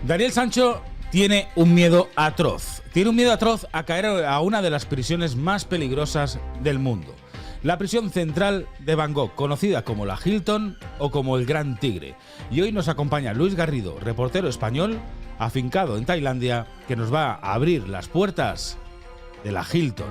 Daniel Sancho tiene un miedo atroz. Tiene un miedo atroz a caer a una de las prisiones más peligrosas del mundo. La prisión central de Bangkok, conocida como la Hilton o como el Gran Tigre. Y hoy nos acompaña Luis Garrido, reportero español, afincado en Tailandia, que nos va a abrir las puertas de la Hilton.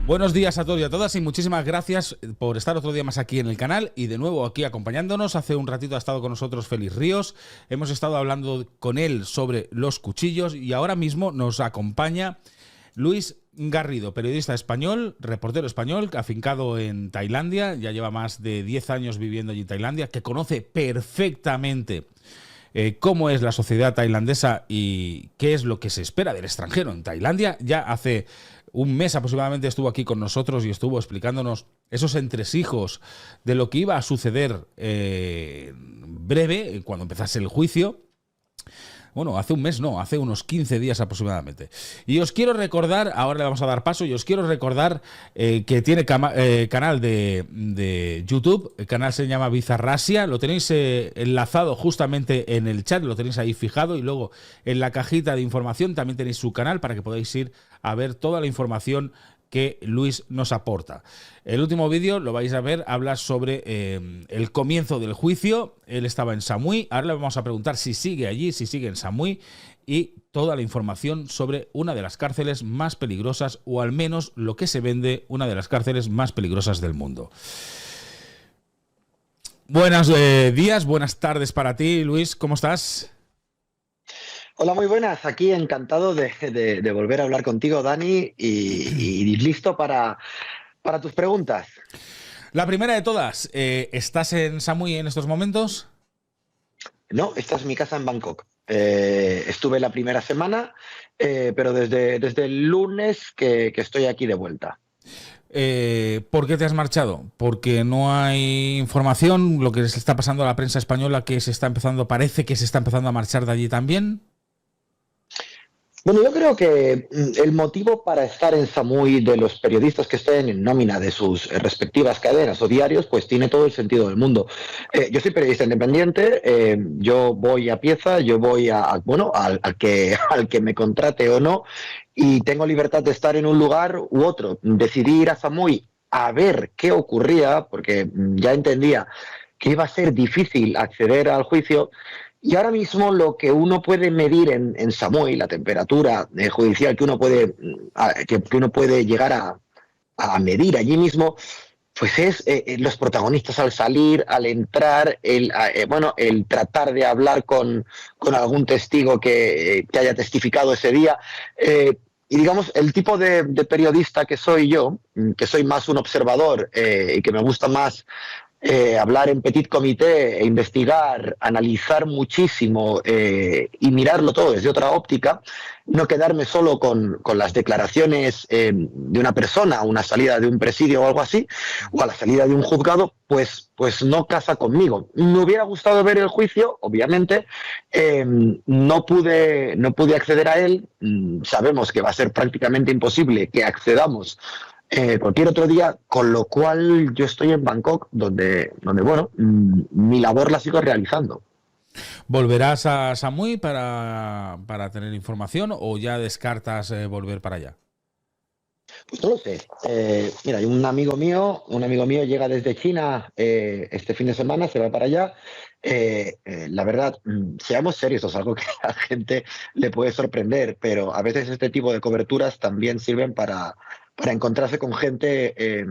Buenos días a todos y a todas y muchísimas gracias por estar otro día más aquí en el canal y de nuevo aquí acompañándonos. Hace un ratito ha estado con nosotros Félix Ríos, hemos estado hablando con él sobre los cuchillos y ahora mismo nos acompaña Luis Garrido, periodista español, reportero español, afincado en Tailandia, ya lleva más de 10 años viviendo allí en Tailandia, que conoce perfectamente cómo es la sociedad tailandesa y qué es lo que se espera del extranjero en Tailandia. Ya hace un mes aproximadamente estuvo aquí con nosotros y estuvo explicándonos esos entresijos de lo que iba a suceder breve, cuando empezase el juicio. Bueno, hace un mes no, hace unos 15 días aproximadamente. Y os quiero recordar, ahora le vamos a dar paso, y os quiero recordar que tiene canal de YouTube, el canal se llama Bizarrasia, lo tenéis enlazado justamente en el chat, lo tenéis ahí fijado, y luego en la cajita de información también tenéis su canal para que podáis ir a ver toda la información que Luis nos aporta. El último vídeo, lo vais a ver, habla sobre el comienzo del juicio. Él estaba en Samui, ahora le vamos a preguntar si sigue allí, si sigue en Samui, y toda la información sobre una de las cárceles más peligrosas, o al menos lo que se vende, una de las cárceles más peligrosas del mundo. Buenos días, buenas tardes para ti, Luis, ¿cómo estás? Hola, muy buenas. Aquí encantado de volver a hablar contigo, Dani, y listo para tus preguntas. La primera de todas, ¿estás en Samui en estos momentos? No, esta es mi casa en Bangkok. Estuve la primera semana, pero desde el lunes que estoy aquí de vuelta. ¿Por qué te has marchado? ¿Porque no hay información? ¿Lo que se está pasando a la prensa española parece que se está empezando a marchar de allí también? Bueno, yo creo que el motivo para estar en Samui de los periodistas que estén en nómina de sus respectivas cadenas o diarios, pues tiene todo el sentido del mundo. Yo soy periodista independiente, yo voy a pieza, yo voy al que me contrate o no, y tengo libertad de estar en un lugar u otro. Decidí ir a Samui a ver qué ocurría, porque ya entendía que iba a ser difícil acceder al juicio. Y ahora mismo lo que uno puede medir en Samui, la temperatura judicial que uno puede llegar a medir allí mismo, pues es los protagonistas al salir, al entrar, el tratar de hablar con algún testigo que haya testificado ese día. Y digamos, el tipo de periodista que soy yo, que soy más un observador y que me gusta más hablar en petit comité, investigar, analizar muchísimo y mirarlo todo desde otra óptica, no quedarme solo con las declaraciones de una persona, a una salida de un presidio o algo así, o a la salida de un juzgado, pues no casa conmigo. Me hubiera gustado ver el juicio, obviamente, no pude acceder a él. Sabemos que va a ser prácticamente imposible que accedamos cualquier otro día, con lo cual yo estoy en Bangkok, donde mi labor la sigo realizando. ¿Volverás a Samui para tener información o ya descartas volver para allá? Pues no lo sé. Mira, hay un amigo mío llega desde China este fin de semana, se va para allá. La verdad, seamos serios, es algo que a la gente le puede sorprender, pero a veces este tipo de coberturas también sirven para encontrarse con gente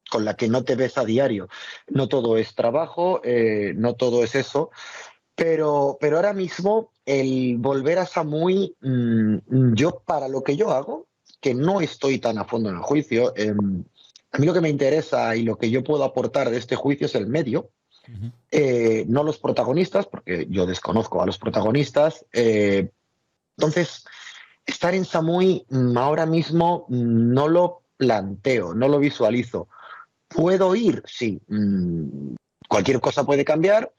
con la que no te ves a diario. No todo es trabajo, no todo es eso, pero ahora mismo el volver a Samui, yo para lo que yo hago, que no estoy tan a fondo en el juicio, a mí lo que me interesa y lo que yo puedo aportar de este juicio es el medio, no los protagonistas, porque yo desconozco a los protagonistas. Entonces, estar en Samui ahora mismo no lo planteo, no lo visualizo. ¿Puedo ir? Sí. Cualquier cosa puede cambiar.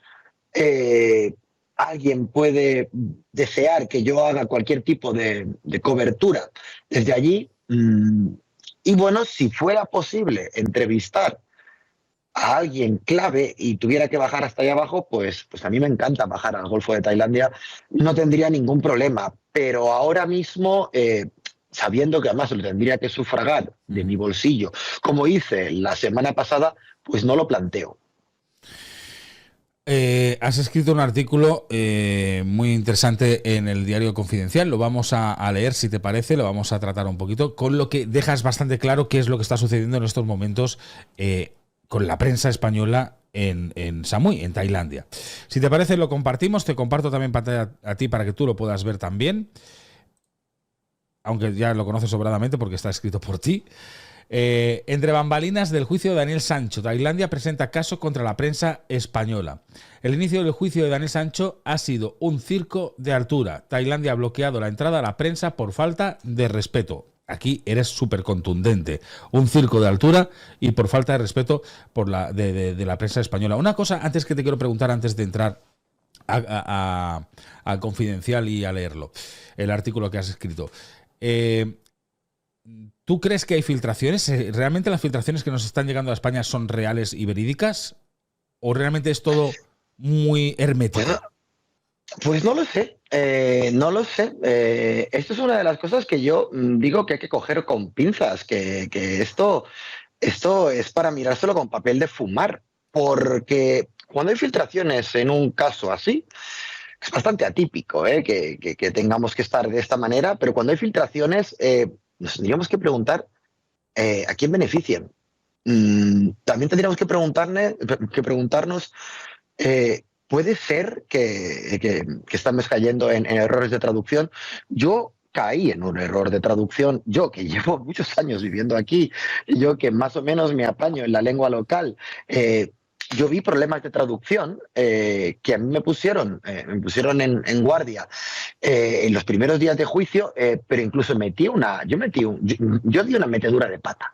Alguien puede desear que yo haga cualquier tipo de cobertura desde allí. Y bueno, si fuera posible entrevistar a alguien clave y tuviera que bajar hasta allá abajo, pues a mí me encanta bajar al Golfo de Tailandia, no tendría ningún problema. Pero ahora mismo, sabiendo que además lo tendría que sufragar de mi bolsillo, como hice la semana pasada, pues no lo planteo. Has escrito un artículo muy interesante en el diario Confidencial, lo vamos a leer si te parece, lo vamos a tratar un poquito, con lo que dejas bastante claro qué es lo que está sucediendo en estos momentos con la prensa española en Samui, en Tailandia. Si te parece lo compartimos, te comparto también pantalla a ti para que tú lo puedas ver también, aunque ya lo conoces sobradamente porque está escrito por ti. Entre bambalinas del juicio de Daniel Sancho, Tailandia presenta caso contra la prensa española. El inicio del juicio de Daniel Sancho ha sido un circo de altura. Tailandia ha bloqueado la entrada a la prensa por falta de respeto. Aquí eres súper contundente. Un circo de altura y por falta de respeto de la prensa española. Una cosa antes que te quiero preguntar antes de entrar a Confidencial y a leerlo, el artículo que has escrito. ¿Tú crees que hay filtraciones? ¿Realmente las filtraciones que nos están llegando a España son reales y verídicas? ¿O realmente es todo muy hermético? Bueno, pues no lo sé, no lo sé. Esto es una de las cosas que yo digo que hay que coger con pinzas, que esto es para mirárselo con papel de fumar, porque cuando hay filtraciones en un caso así, es bastante atípico que tengamos que estar de esta manera, pero cuando hay filtraciones nos tendríamos que preguntar a quién benefician. También tendríamos que preguntarnos, ¿puede ser que estamos cayendo en errores de traducción? Yo caí en un error de traducción, yo que llevo muchos años viviendo aquí, yo que más o menos me apaño en la lengua local, yo vi problemas de traducción que a mí me pusieron en guardia en los primeros días de juicio, pero incluso yo di una metedura de pata.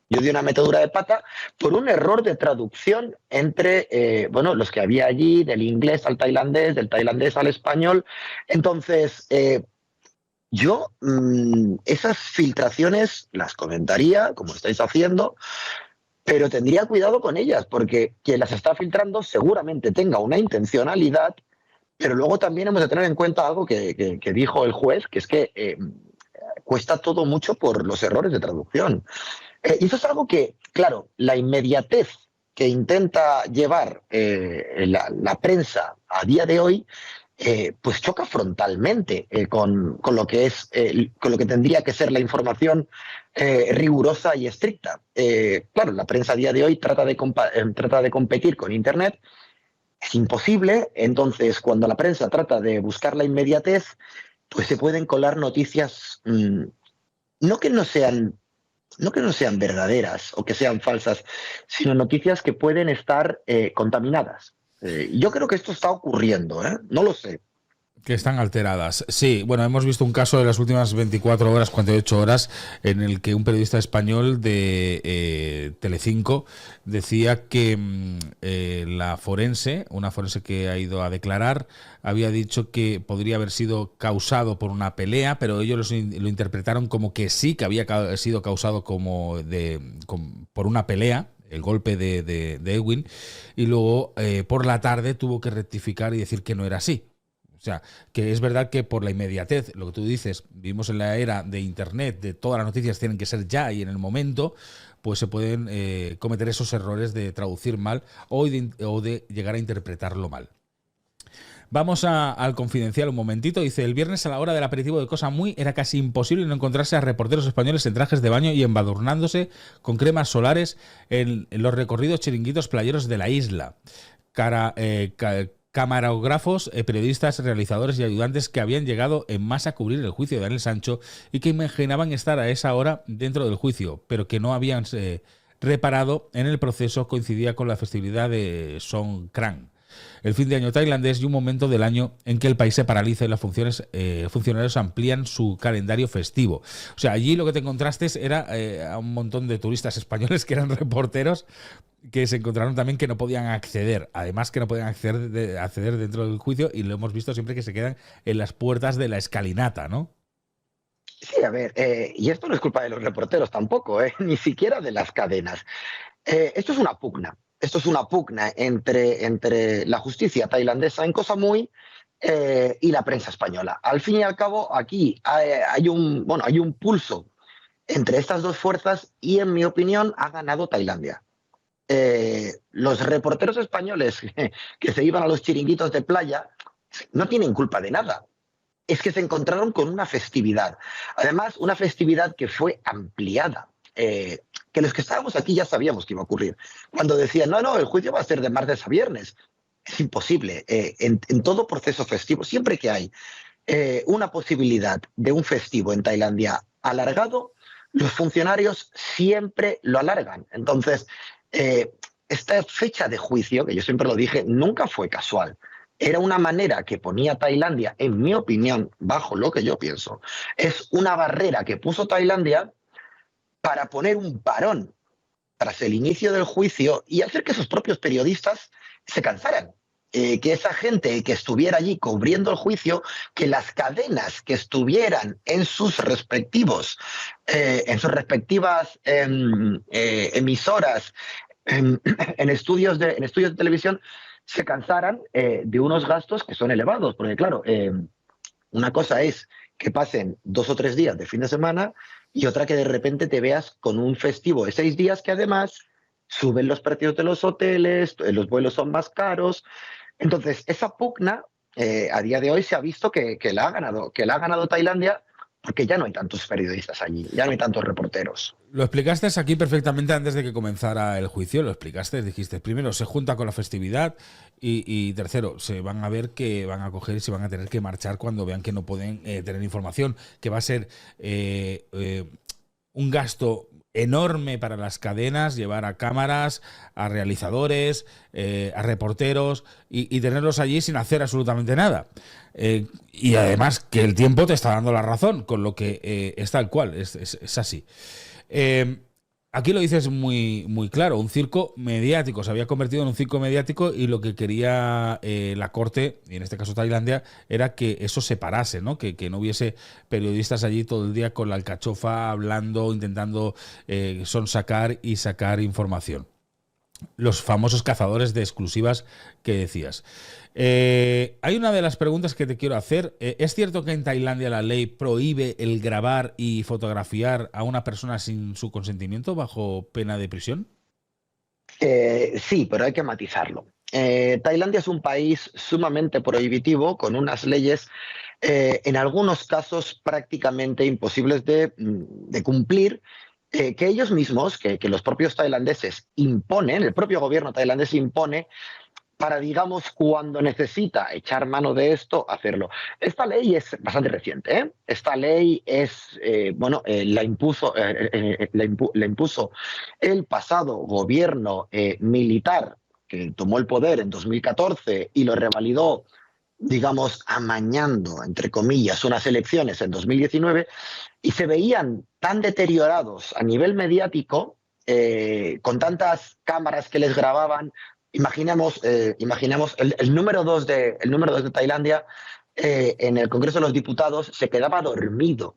Yo di una metedura de pata por un error de traducción entre los que había allí, del inglés al tailandés, del tailandés al español. Entonces, yo esas filtraciones las comentaría, como estáis haciendo, pero tendría cuidado con ellas, porque quien las está filtrando seguramente tenga una intencionalidad, pero luego también hemos de tener en cuenta algo que dijo el juez, que es que cuesta todo mucho por los errores de traducción. Y eso es algo que, claro, la inmediatez que intenta llevar la prensa a día de hoy, pues choca frontalmente con lo que es, con lo que tendría que ser la información rigurosa y estricta. Claro, la prensa a día de hoy trata de competir con Internet. Es imposible. Entonces, cuando la prensa trata de buscar la inmediatez, pues se pueden colar noticias no que no sean verdaderas o que sean falsas, sino noticias que pueden estar contaminadas. Yo creo que esto está ocurriendo, no lo sé. Que están alteradas. Sí, bueno, hemos visto un caso de las últimas 24 horas, 48 horas, en el que un periodista español de Telecinco decía que una forense que ha ido a declarar, había dicho que podría haber sido causado por una pelea, pero ellos lo interpretaron como que sí, que había sido causado por una pelea, el golpe de Edwin, y luego por la tarde tuvo que rectificar y decir que no era así. O sea, que es verdad que por la inmediatez, lo que tú dices, vivimos en la era de Internet, de todas las noticias tienen que ser ya y en el momento, pues se pueden cometer esos errores de traducir mal o de llegar a interpretarlo mal. Vamos al Confidencial un momentito. Dice, el viernes a la hora del aperitivo de Koh Samui era casi imposible no encontrarse a reporteros españoles en trajes de baño y embadurnándose con cremas solares en los recorridos chiringuitos playeros de la isla. Camarógrafos, periodistas, realizadores y ayudantes que habían llegado en masa a cubrir el juicio de Daniel Sancho y que imaginaban estar a esa hora dentro del juicio, pero que no habían reparado en el proceso coincidía con la festividad de Songkran, el fin de año tailandés y un momento del año en que el país se paraliza y los funcionarios amplían su calendario festivo. O sea, allí lo que te encontraste era a un montón de turistas españoles que eran reporteros que se encontraron también que no podían acceder, además que no podían acceder dentro del juicio, y lo hemos visto siempre que se quedan en las puertas de la escalinata, ¿no? Sí, a ver, y esto no es culpa de los reporteros tampoco, ni siquiera de las cadenas. Esto es una pugna. esto es una pugna entre la justicia tailandesa en Koh Samui y la prensa española. Al fin y al cabo, aquí hay un pulso entre estas dos fuerzas y, en mi opinión, ha ganado Tailandia. Los reporteros españoles que se iban a los chiringuitos de playa no tienen culpa de nada. Es que se encontraron con una festividad. Además, una festividad que fue ampliada. Que los que estábamos aquí ya sabíamos que iba a ocurrir. Cuando decían, no, el juicio va a ser de martes a viernes. Es imposible. En todo proceso festivo, siempre que hay una posibilidad de un festivo en Tailandia alargado, los funcionarios siempre lo alargan. Entonces, esta fecha de juicio, que yo siempre lo dije, nunca fue casual. Era una manera que ponía Tailandia, en mi opinión, bajo lo que yo pienso, es una barrera que puso Tailandia para poner un parón tras el inicio del juicio y hacer que sus propios periodistas se cansaran. Que esa gente que estuviera allí cubriendo el juicio, que las cadenas que estuvieran en sus respectivas emisoras, en estudios de televisión, se cansaran de unos gastos que son elevados. Porque claro, una cosa es que pasen 2 o 3 días de fin de semana y otra que de repente te veas con un festivo de 6 días que además suben los precios de los hoteles, los vuelos son más caros. Entonces, esa pugna a día de hoy se ha visto que la ha ganado Tailandia, porque ya no hay tantos periodistas allí, ya no hay tantos reporteros. Lo explicaste aquí perfectamente antes de que comenzara el juicio, lo explicaste, dijiste, primero se junta con la festividad y tercero, se van a ver que van a coger y se van a tener que marchar cuando vean que no pueden tener información, que va a ser un gasto enorme para las cadenas, llevar a cámaras, a realizadores, a reporteros y tenerlos allí sin hacer absolutamente nada. Y además que el tiempo te está dando la razón, con lo que es tal cual, es así. Aquí lo dices muy, muy claro, un circo mediático, se había convertido en un circo mediático y lo que quería la corte, y en este caso Tailandia, era que eso se parase, ¿no? Que no hubiese periodistas allí todo el día con la alcachofa hablando, intentando sonsacar y sacar información. Los famosos cazadores de exclusivas que decías. Hay una de las preguntas que te quiero hacer. ¿Es cierto que en Tailandia la ley prohíbe el grabar y fotografiar a una persona sin su consentimiento bajo pena de prisión? Sí, pero hay que matizarlo. Tailandia es un país sumamente prohibitivo, con unas leyes en algunos casos prácticamente imposibles de cumplir, que ellos mismos, que los propios tailandeses imponen, el propio gobierno tailandés impone para, digamos, cuando necesita echar mano de esto, hacerlo. Esta ley es bastante reciente, ¿eh? Esta ley la impuso el pasado gobierno militar que tomó el poder en 2014 y lo revalidó, digamos, amañando, entre comillas, unas elecciones en 2019, y se veían tan deteriorados a nivel mediático, con tantas cámaras que les grababan. Imaginemos el número 2 de Tailandia en el Congreso de los Diputados se quedaba dormido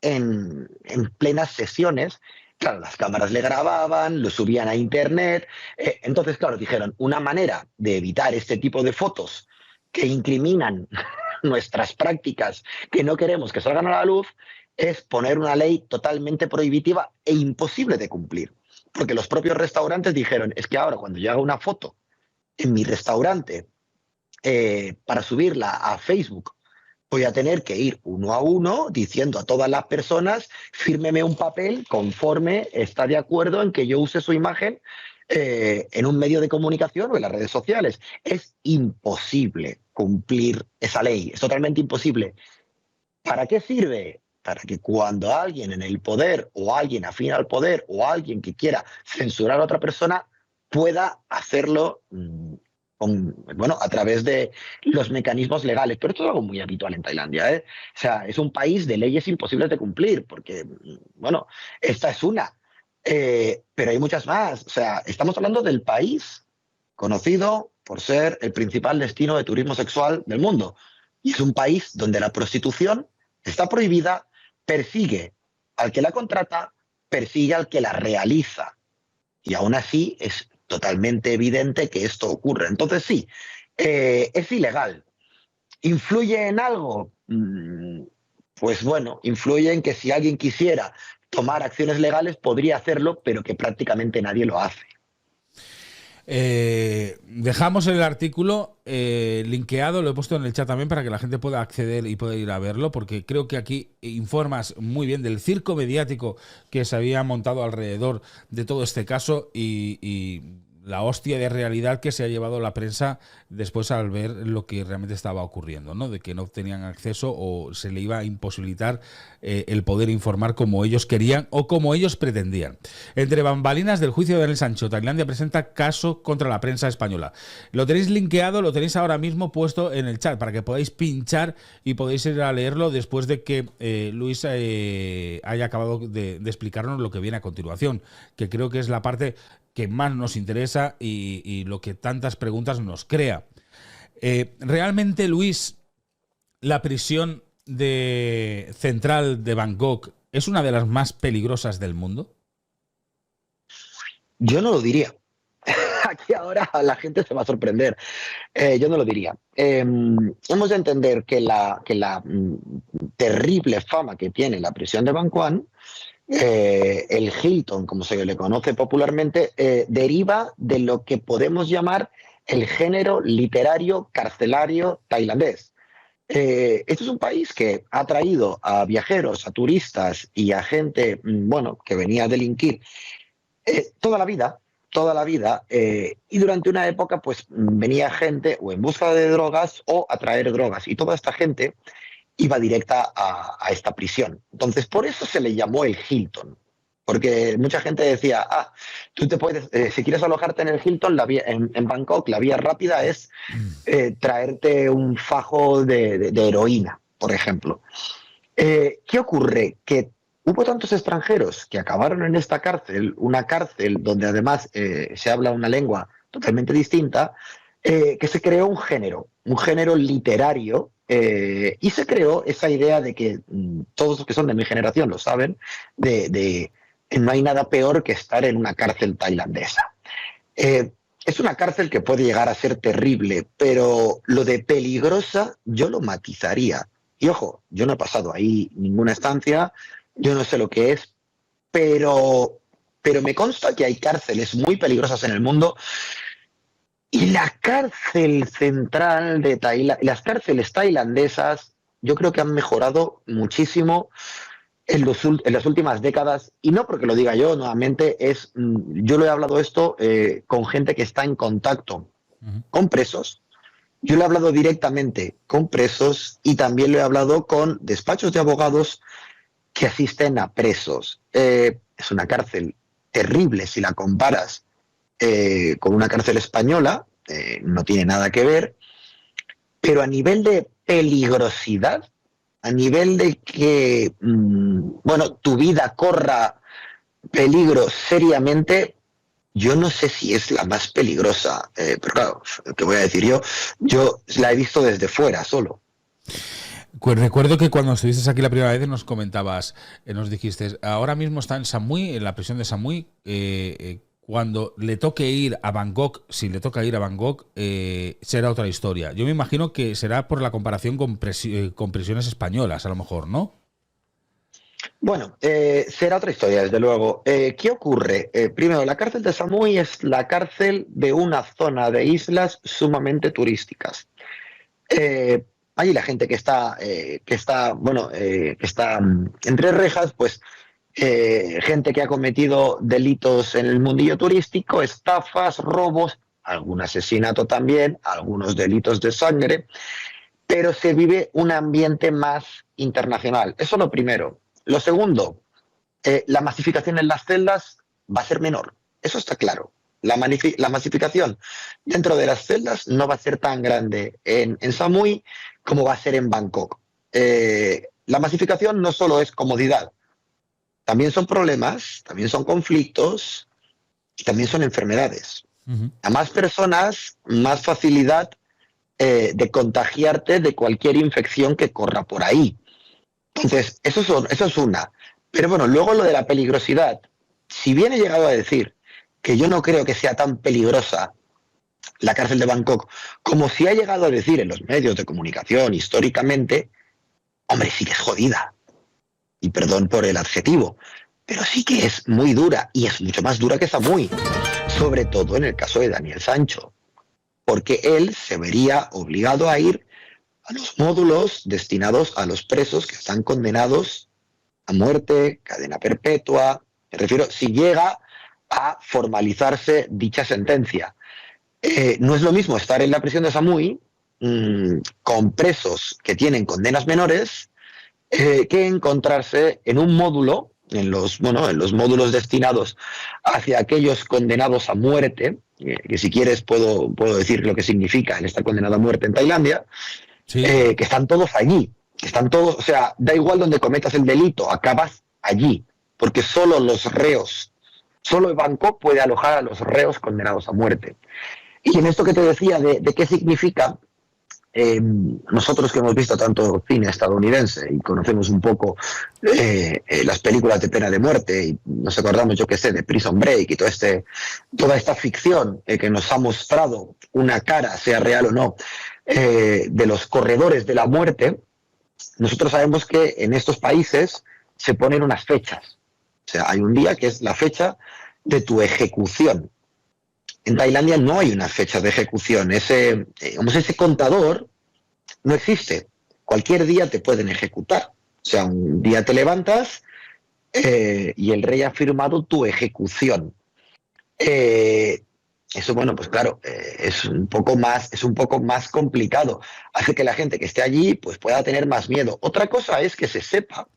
en plenas sesiones. Claro, las cámaras le grababan, lo subían a internet. Entonces, claro, dijeron, una manera de evitar este tipo de fotos que incriminan nuestras prácticas, que no queremos que salgan a la luz, es poner una ley totalmente prohibitiva e imposible de cumplir. Porque los propios restaurantes dijeron, es que ahora cuando yo haga una foto en mi restaurante para subirla a Facebook, voy a tener que ir uno a uno diciendo a todas las personas, fírmeme un papel conforme está de acuerdo en que yo use su imagen en un medio de comunicación o en las redes sociales. Es imposible cumplir esa ley, es totalmente imposible. ¿Para qué sirve? Para que cuando alguien en el poder o alguien afín al poder o alguien que quiera censurar a otra persona pueda hacerlo a través de los mecanismos legales. Pero esto es algo muy habitual en Tailandia, ¿eh? O sea, es un país de leyes imposibles de cumplir, porque, esta es una. Pero hay muchas más. O sea, estamos hablando del país conocido por ser el principal destino de turismo sexual del mundo. Y es un país donde la prostitución está prohibida, persigue al que la contrata, persigue al que la realiza. Y aún así es totalmente evidente que esto ocurre. Entonces sí, es ilegal. ¿Influye en algo? Pues bueno, influye en que si alguien quisiera tomar acciones legales podría hacerlo, pero que prácticamente nadie lo hace. Dejamos el artículo linkeado, lo he puesto en el chat también para que la gente pueda acceder y pueda ir a verlo, porque creo que aquí informas muy bien del circo mediático que se había montado alrededor de todo este caso y la hostia de realidad que se ha llevado la prensa después al ver lo que realmente estaba ocurriendo, ¿no? De que no tenían acceso o se le iba a imposibilitar el poder informar como ellos querían o como ellos pretendían. Entre bambalinas del juicio de Daniel Sancho, Tailandia presenta caso contra la prensa española. Lo tenéis linkeado, lo tenéis ahora mismo puesto en el chat para que podáis pinchar y podéis ir a leerlo después de que Luis haya acabado de explicarnos lo que viene a continuación, que creo que es la parte que más nos interesa y lo que tantas preguntas nos crea. ¿Realmente, Luis, la prisión central de Bangkok es una de las más peligrosas del mundo? Yo no lo diría. Aquí ahora la gente se va a sorprender. Yo no lo diría. Hemos de entender que la terrible fama que tiene la prisión de Bangkok, el Hilton, como se le conoce popularmente, deriva de lo que podemos llamar el género literario carcelario tailandés. Este es un país que ha traído a viajeros, a turistas y a gente, bueno, que venía a delinquir toda la vida, y durante una época pues venía gente o en busca de drogas o a traer drogas, y toda esta gente iba directa a esta prisión. Entonces, por eso se le llamó el Hilton, porque mucha gente decía, tú te puedes, si quieres alojarte en el Hilton, en Bangkok, la vía rápida es traerte un fajo de heroína, por ejemplo. ¿Qué ocurre? Que hubo tantos extranjeros que acabaron en esta cárcel, una cárcel donde además se habla una lengua totalmente distinta, que se creó un género literario, y se creó esa idea de que todos los que son de mi generación lo saben, de no hay nada peor que estar en una cárcel tailandesa. Es una cárcel que puede llegar a ser terrible, pero lo de peligrosa yo lo matizaría. Y ojo, yo no he pasado ahí ninguna estancia, yo no sé lo que es, pero me consta que hay cárceles muy peligrosas en el mundo. Y la cárcel central de Tailandia, las cárceles tailandesas, yo creo que han mejorado muchísimo en las últimas décadas, y no porque lo diga yo, nuevamente, yo lo he hablado esto con gente que está en contacto con presos, yo lo he hablado directamente con presos y también lo he hablado con despachos de abogados que asisten a presos. Es una cárcel terrible si la comparas con una cárcel española, no tiene nada que ver, pero a nivel de peligrosidad, a nivel de que, bueno, tu vida corra peligro seriamente, yo no sé si es la más peligrosa, pero claro, te voy a decir yo la he visto desde fuera solo. Recuerdo que cuando estuviste aquí la primera vez nos comentabas, nos dijiste, ahora mismo está en Samui, en la prisión de Samui, cuando le toque ir a Bangkok, si le toca ir a Bangkok, será otra historia. Yo me imagino que será por la comparación con prisiones españolas, a lo mejor, ¿no? Bueno, será otra historia, desde luego. ¿Qué ocurre? Primero, la cárcel de Samui es la cárcel de una zona de islas sumamente turísticas. Allí la gente que está entre rejas, pues gente que ha cometido delitos en el mundillo turístico, estafas, robos, algún asesinato también, algunos delitos de sangre, pero se vive un ambiente más internacional. Eso es lo primero. Lo segundo, la masificación en las celdas va a ser menor. Eso está claro. La masificación dentro de las celdas no va a ser tan grande en Samui como va a ser en Bangkok. La masificación no solo es comodidad, también son problemas, también son conflictos y también son enfermedades. A más personas, más facilidad de contagiarte de cualquier infección que corra por ahí. Entonces, eso es una. Pero bueno, luego lo de la peligrosidad. Si bien he llegado a decir que yo no creo que sea tan peligrosa la cárcel de Bangkok como se ha llegado a decir en los medios de comunicación históricamente, hombre, sí que es jodida. Y perdón por el adjetivo, pero sí que es muy dura y es mucho más dura que Samui, sobre todo en el caso de Daniel Sancho, porque él se vería obligado a ir a los módulos destinados a los presos que están condenados a muerte, cadena perpetua, me refiero, si llega a formalizarse dicha sentencia. No es lo mismo estar en la prisión de Samui con presos que tienen condenas menores que encontrarse en un módulo, en los módulos destinados hacia aquellos condenados a muerte, que si quieres puedo decir lo que significa el estar condenado a muerte en Tailandia, Sí. que están todos allí, que están todos, o sea, da igual donde cometas el delito, acabas allí, porque solo los reos, solo Bangkok puede alojar a los reos condenados a muerte. Y en esto que te decía de qué significa, nosotros que hemos visto tanto cine estadounidense y conocemos un poco las películas de pena de muerte y nos acordamos, yo que sé, de Prison Break y toda esta ficción que nos ha mostrado una cara, sea real o no, de los corredores de la muerte, nosotros sabemos que en estos países se ponen unas fechas. O sea, hay un día que es la fecha de tu ejecución. En Tailandia no hay una fecha de ejecución. Ese contador no existe. Cualquier día te pueden ejecutar. O sea, un día te levantas y el rey ha firmado tu ejecución. Eso, bueno, pues claro, es un poco más complicado. Hace que la gente que esté allí pues pueda tener más miedo. Otra cosa es que se sepa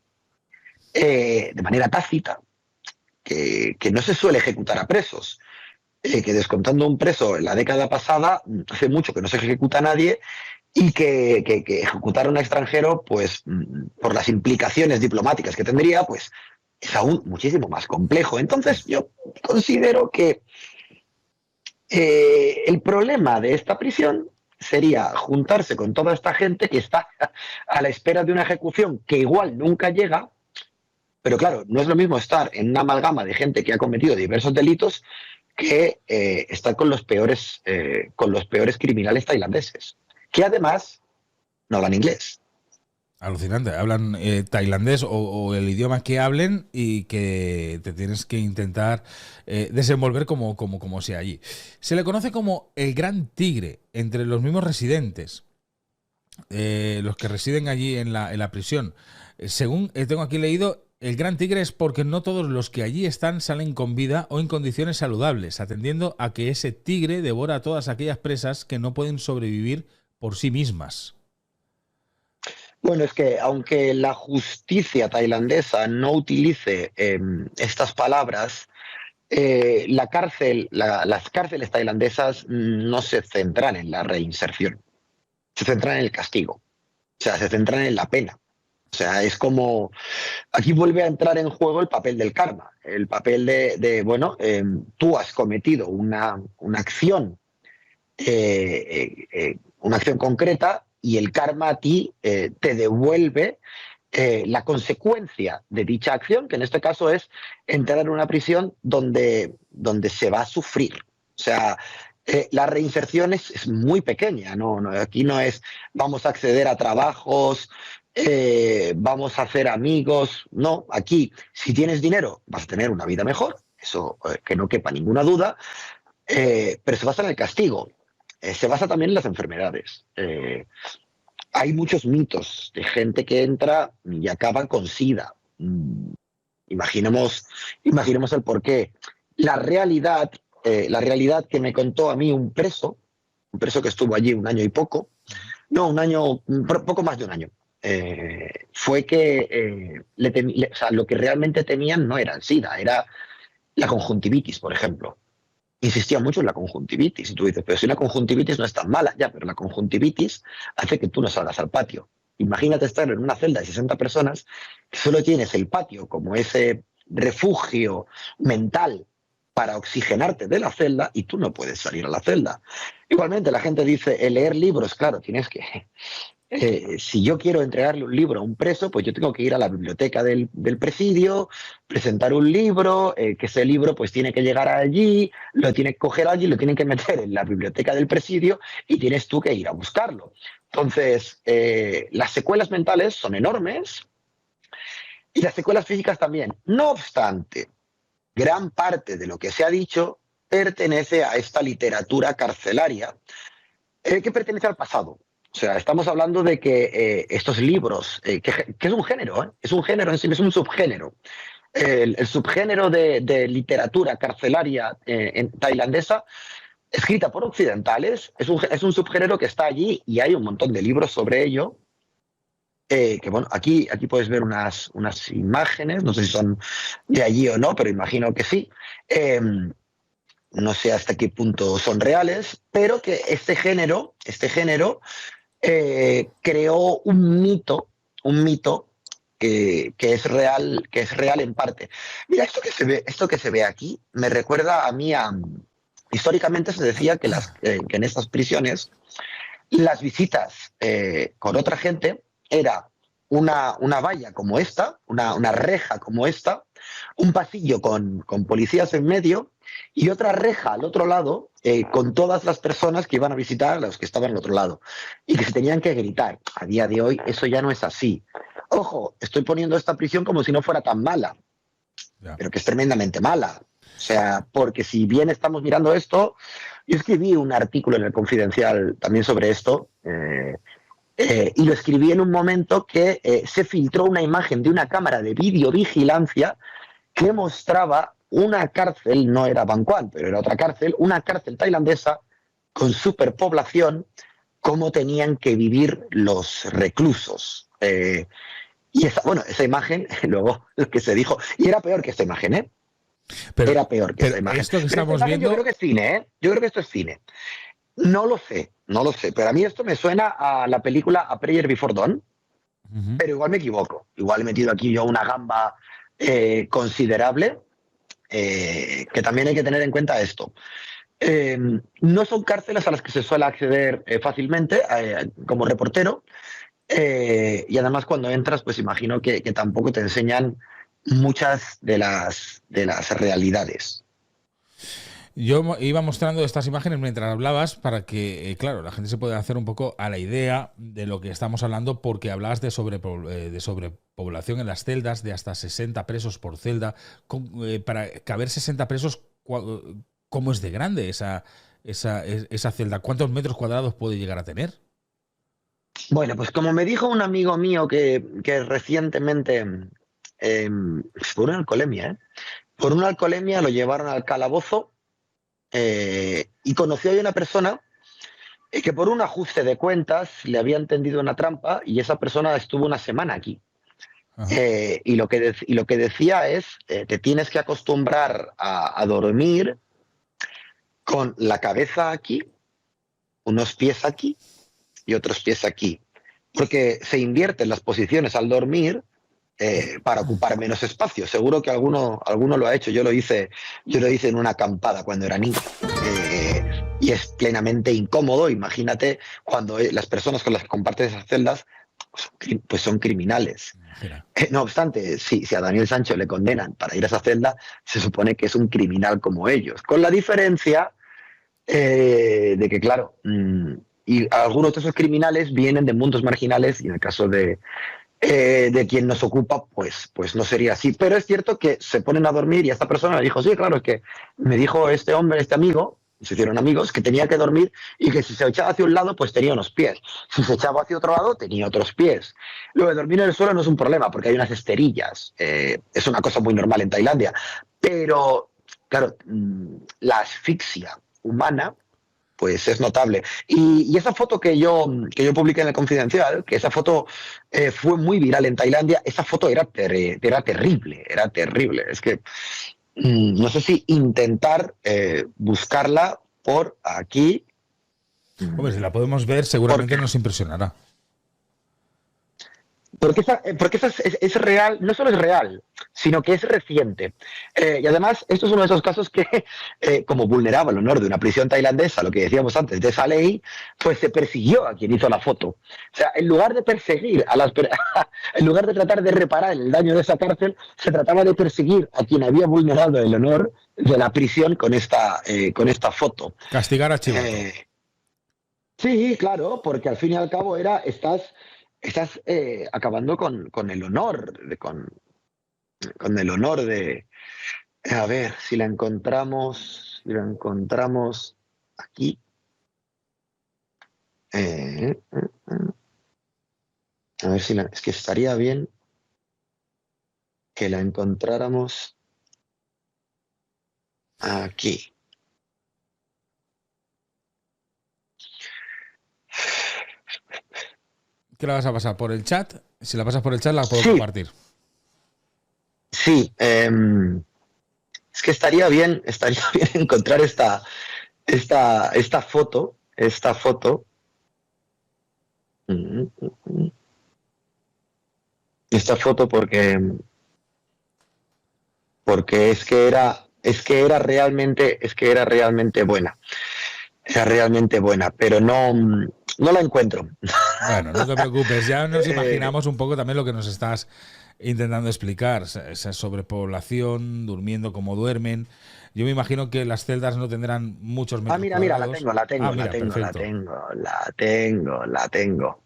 de manera tácita que no se suele ejecutar a presos. Que descontando un preso en la década pasada, hace mucho que no se ejecuta a nadie y que ejecutar a un extranjero, pues por las implicaciones diplomáticas que tendría, pues es aún muchísimo más complejo. Entonces yo considero que el problema de esta prisión sería juntarse con toda esta gente que está a la espera de una ejecución que igual nunca llega, pero claro, no es lo mismo estar en una amalgama de gente que ha cometido diversos delitos que está con los peores criminales tailandeses, que además no hablan inglés. Alucinante. Hablan tailandés o el idioma que hablen y que te tienes que intentar desenvolver como sea allí. Se le conoce como el gran tigre entre los mismos residentes, los que residen allí en la prisión. Según tengo aquí leído, el gran tigre es porque no todos los que allí están salen con vida o en condiciones saludables, atendiendo a que ese tigre devora a todas aquellas presas que no pueden sobrevivir por sí mismas. Bueno, es que aunque la justicia tailandesa no utilice estas palabras, las cárceles tailandesas no se centran en la reinserción, se centran en el castigo, o sea, se centran en la pena. O sea, es como, aquí vuelve a entrar en juego el papel del karma, el papel tú has cometido una acción, una acción concreta y el karma a ti te devuelve la consecuencia de dicha acción, que en este caso es entrar en una prisión donde se va a sufrir. O sea, la reinserción es muy pequeña, aquí no es vamos a acceder a trabajos, vamos a hacer amigos, no, aquí si tienes dinero vas a tener una vida mejor, eso que no quepa ninguna duda, pero se basa en el castigo, se basa también en las enfermedades. Hay muchos mitos de gente que entra y acaba con SIDA. Imaginemos el porqué. La realidad que me contó a mí un preso que estuvo allí un año y poco, poco más de un año, fue que lo que realmente temían no era el SIDA, era la conjuntivitis, por ejemplo. Insistía mucho en la conjuntivitis. Y tú dices, pero si una conjuntivitis no es tan mala, ya, pero la conjuntivitis hace que tú no salgas al patio. Imagínate estar en una celda de 60 personas que solo tienes el patio como ese refugio mental para oxigenarte de la celda y tú no puedes salir a la celda. Igualmente la gente dice, el leer libros, claro, tienes que Si yo quiero entregarle un libro a un preso, pues yo tengo que ir a la biblioteca del presidio, presentar un libro, que ese libro pues tiene que llegar allí, lo tiene que coger allí, lo tienen que meter en la biblioteca del presidio y tienes tú que ir a buscarlo. Entonces, las secuelas mentales son enormes y las secuelas físicas también. No obstante, gran parte de lo que se ha dicho pertenece a esta literatura carcelaria que pertenece al pasado. O sea, estamos hablando de que estos libros, que es un género, es un género en sí, es un subgénero. El subgénero de literatura carcelaria tailandesa, escrita por occidentales, es un subgénero que está allí y hay un montón de libros sobre ello. Que bueno, aquí puedes ver unas imágenes, no sé si son de allí o no, pero imagino que sí. No sé hasta qué punto son reales, pero que este género creó un mito que es real en parte. Mira, esto que se ve aquí me recuerda a mí históricamente se decía que en estas prisiones las visitas con otra gente era una valla como esta, una reja como esta, un pasillo con policías en medio y otra reja al otro lado con todas las personas que iban a visitar a los que estaban al otro lado y que se tenían que gritar. A día de hoy eso ya no es así. Ojo, estoy poniendo esta prisión como si no fuera tan mala, pero que es tremendamente mala. O sea, porque si bien estamos mirando esto, yo escribí un artículo en el Confidencial también sobre esto, y lo escribí en un momento que se filtró una imagen de una cámara de videovigilancia que mostraba una cárcel, no era Bangkok, pero era otra cárcel, una cárcel tailandesa con superpoblación, cómo tenían que vivir los reclusos. Y esa imagen, luego lo que se dijo, y era peor que esta imagen, ¿eh? Pero, era peor que esta imagen. Esto que estamos viendo... Yo creo que es cine, ¿eh? Yo creo que esto es cine. No lo sé, pero a mí esto me suena a la película A Prayer Before Dawn, pero igual me equivoco. Igual he metido aquí yo una gamba considerable, que también hay que tener en cuenta esto. No son cárceles a las que se suele acceder fácilmente como reportero, y además cuando entras, pues imagino que tampoco te enseñan muchas de las realidades. Yo iba mostrando estas imágenes mientras hablabas para que, claro, la gente se pueda hacer un poco a la idea de lo que estamos hablando, porque hablabas de sobrepoblación en las celdas, de hasta 60 presos por celda. Para caber 60 presos, ¿cómo es de grande esa celda? ¿Cuántos metros cuadrados puede llegar a tener? Bueno, pues como me dijo un amigo mío que recientemente, por una alcoholemia, por una alcoholemia lo llevaron al calabozo, y conoció a una persona que por un ajuste de cuentas le habían tendido una trampa y esa persona estuvo una semana aquí. Y lo que decía es, te tienes que acostumbrar a dormir con la cabeza aquí, unos pies aquí y otros pies aquí, porque se invierten las posiciones al dormir para ocupar menos espacio. Seguro que alguno lo ha hecho. Yo lo hice en una acampada cuando era niño. Y es plenamente incómodo. Imagínate cuando las personas con las que compartes esas celdas pues son criminales. No obstante, si a Daniel Sancho le condenan para ir a esa celda, se supone que es un criminal como ellos. Con la diferencia de que, claro, y algunos de esos criminales vienen de mundos marginales, y en el caso de quien nos ocupa, pues no sería así. Pero es cierto que se ponen a dormir y esta persona le dijo, sí, claro, es que me dijo este hombre, este amigo, se hicieron amigos, que tenía que dormir y que si se echaba hacia un lado, pues tenía unos pies. Si se echaba hacia otro lado, tenía otros pies. Lo de dormir en el suelo no es un problema porque hay unas esterillas. Es una cosa muy normal en Tailandia. Pero, claro, la asfixia humana pues es notable. Y esa foto que yo publiqué en el Confidencial, que esa foto fue muy viral en Tailandia, esa foto era terrible. Es que no sé si intentar buscarla por aquí. Hombre, si la podemos ver, seguramente nos impresionará. Porque esa es real, no solo es real, sino que es reciente. Y además, esto es uno de esos casos que, como vulneraba el honor de una prisión tailandesa, lo que decíamos antes de esa ley, pues se persiguió a quien hizo la foto. O sea, en lugar de perseguir en lugar de tratar de reparar el daño de esa cárcel, se trataba de perseguir a quien había vulnerado el honor de la prisión con esta foto. Castigar a Chivato. Sí, claro, porque al fin y al cabo estás acabando con el honor, con el honor de... A ver, si la encontramos aquí. A ver si es que estaría bien que la encontráramos aquí. ¿Qué la vas a pasar? ¿Por el chat? Si la pasas por el chat, la puedo Sí, compartir. sí. Es que estaría bien encontrar esta foto. Esta foto. Esta foto porque es que era realmente buena. Era realmente buena, pero no la encuentro. Bueno, no te preocupes, ya nos imaginamos un poco también lo que nos estás intentando explicar, esa sobrepoblación, durmiendo como duermen. Yo me imagino que las celdas no tendrán muchos metros Mira, cuadrados. la tengo.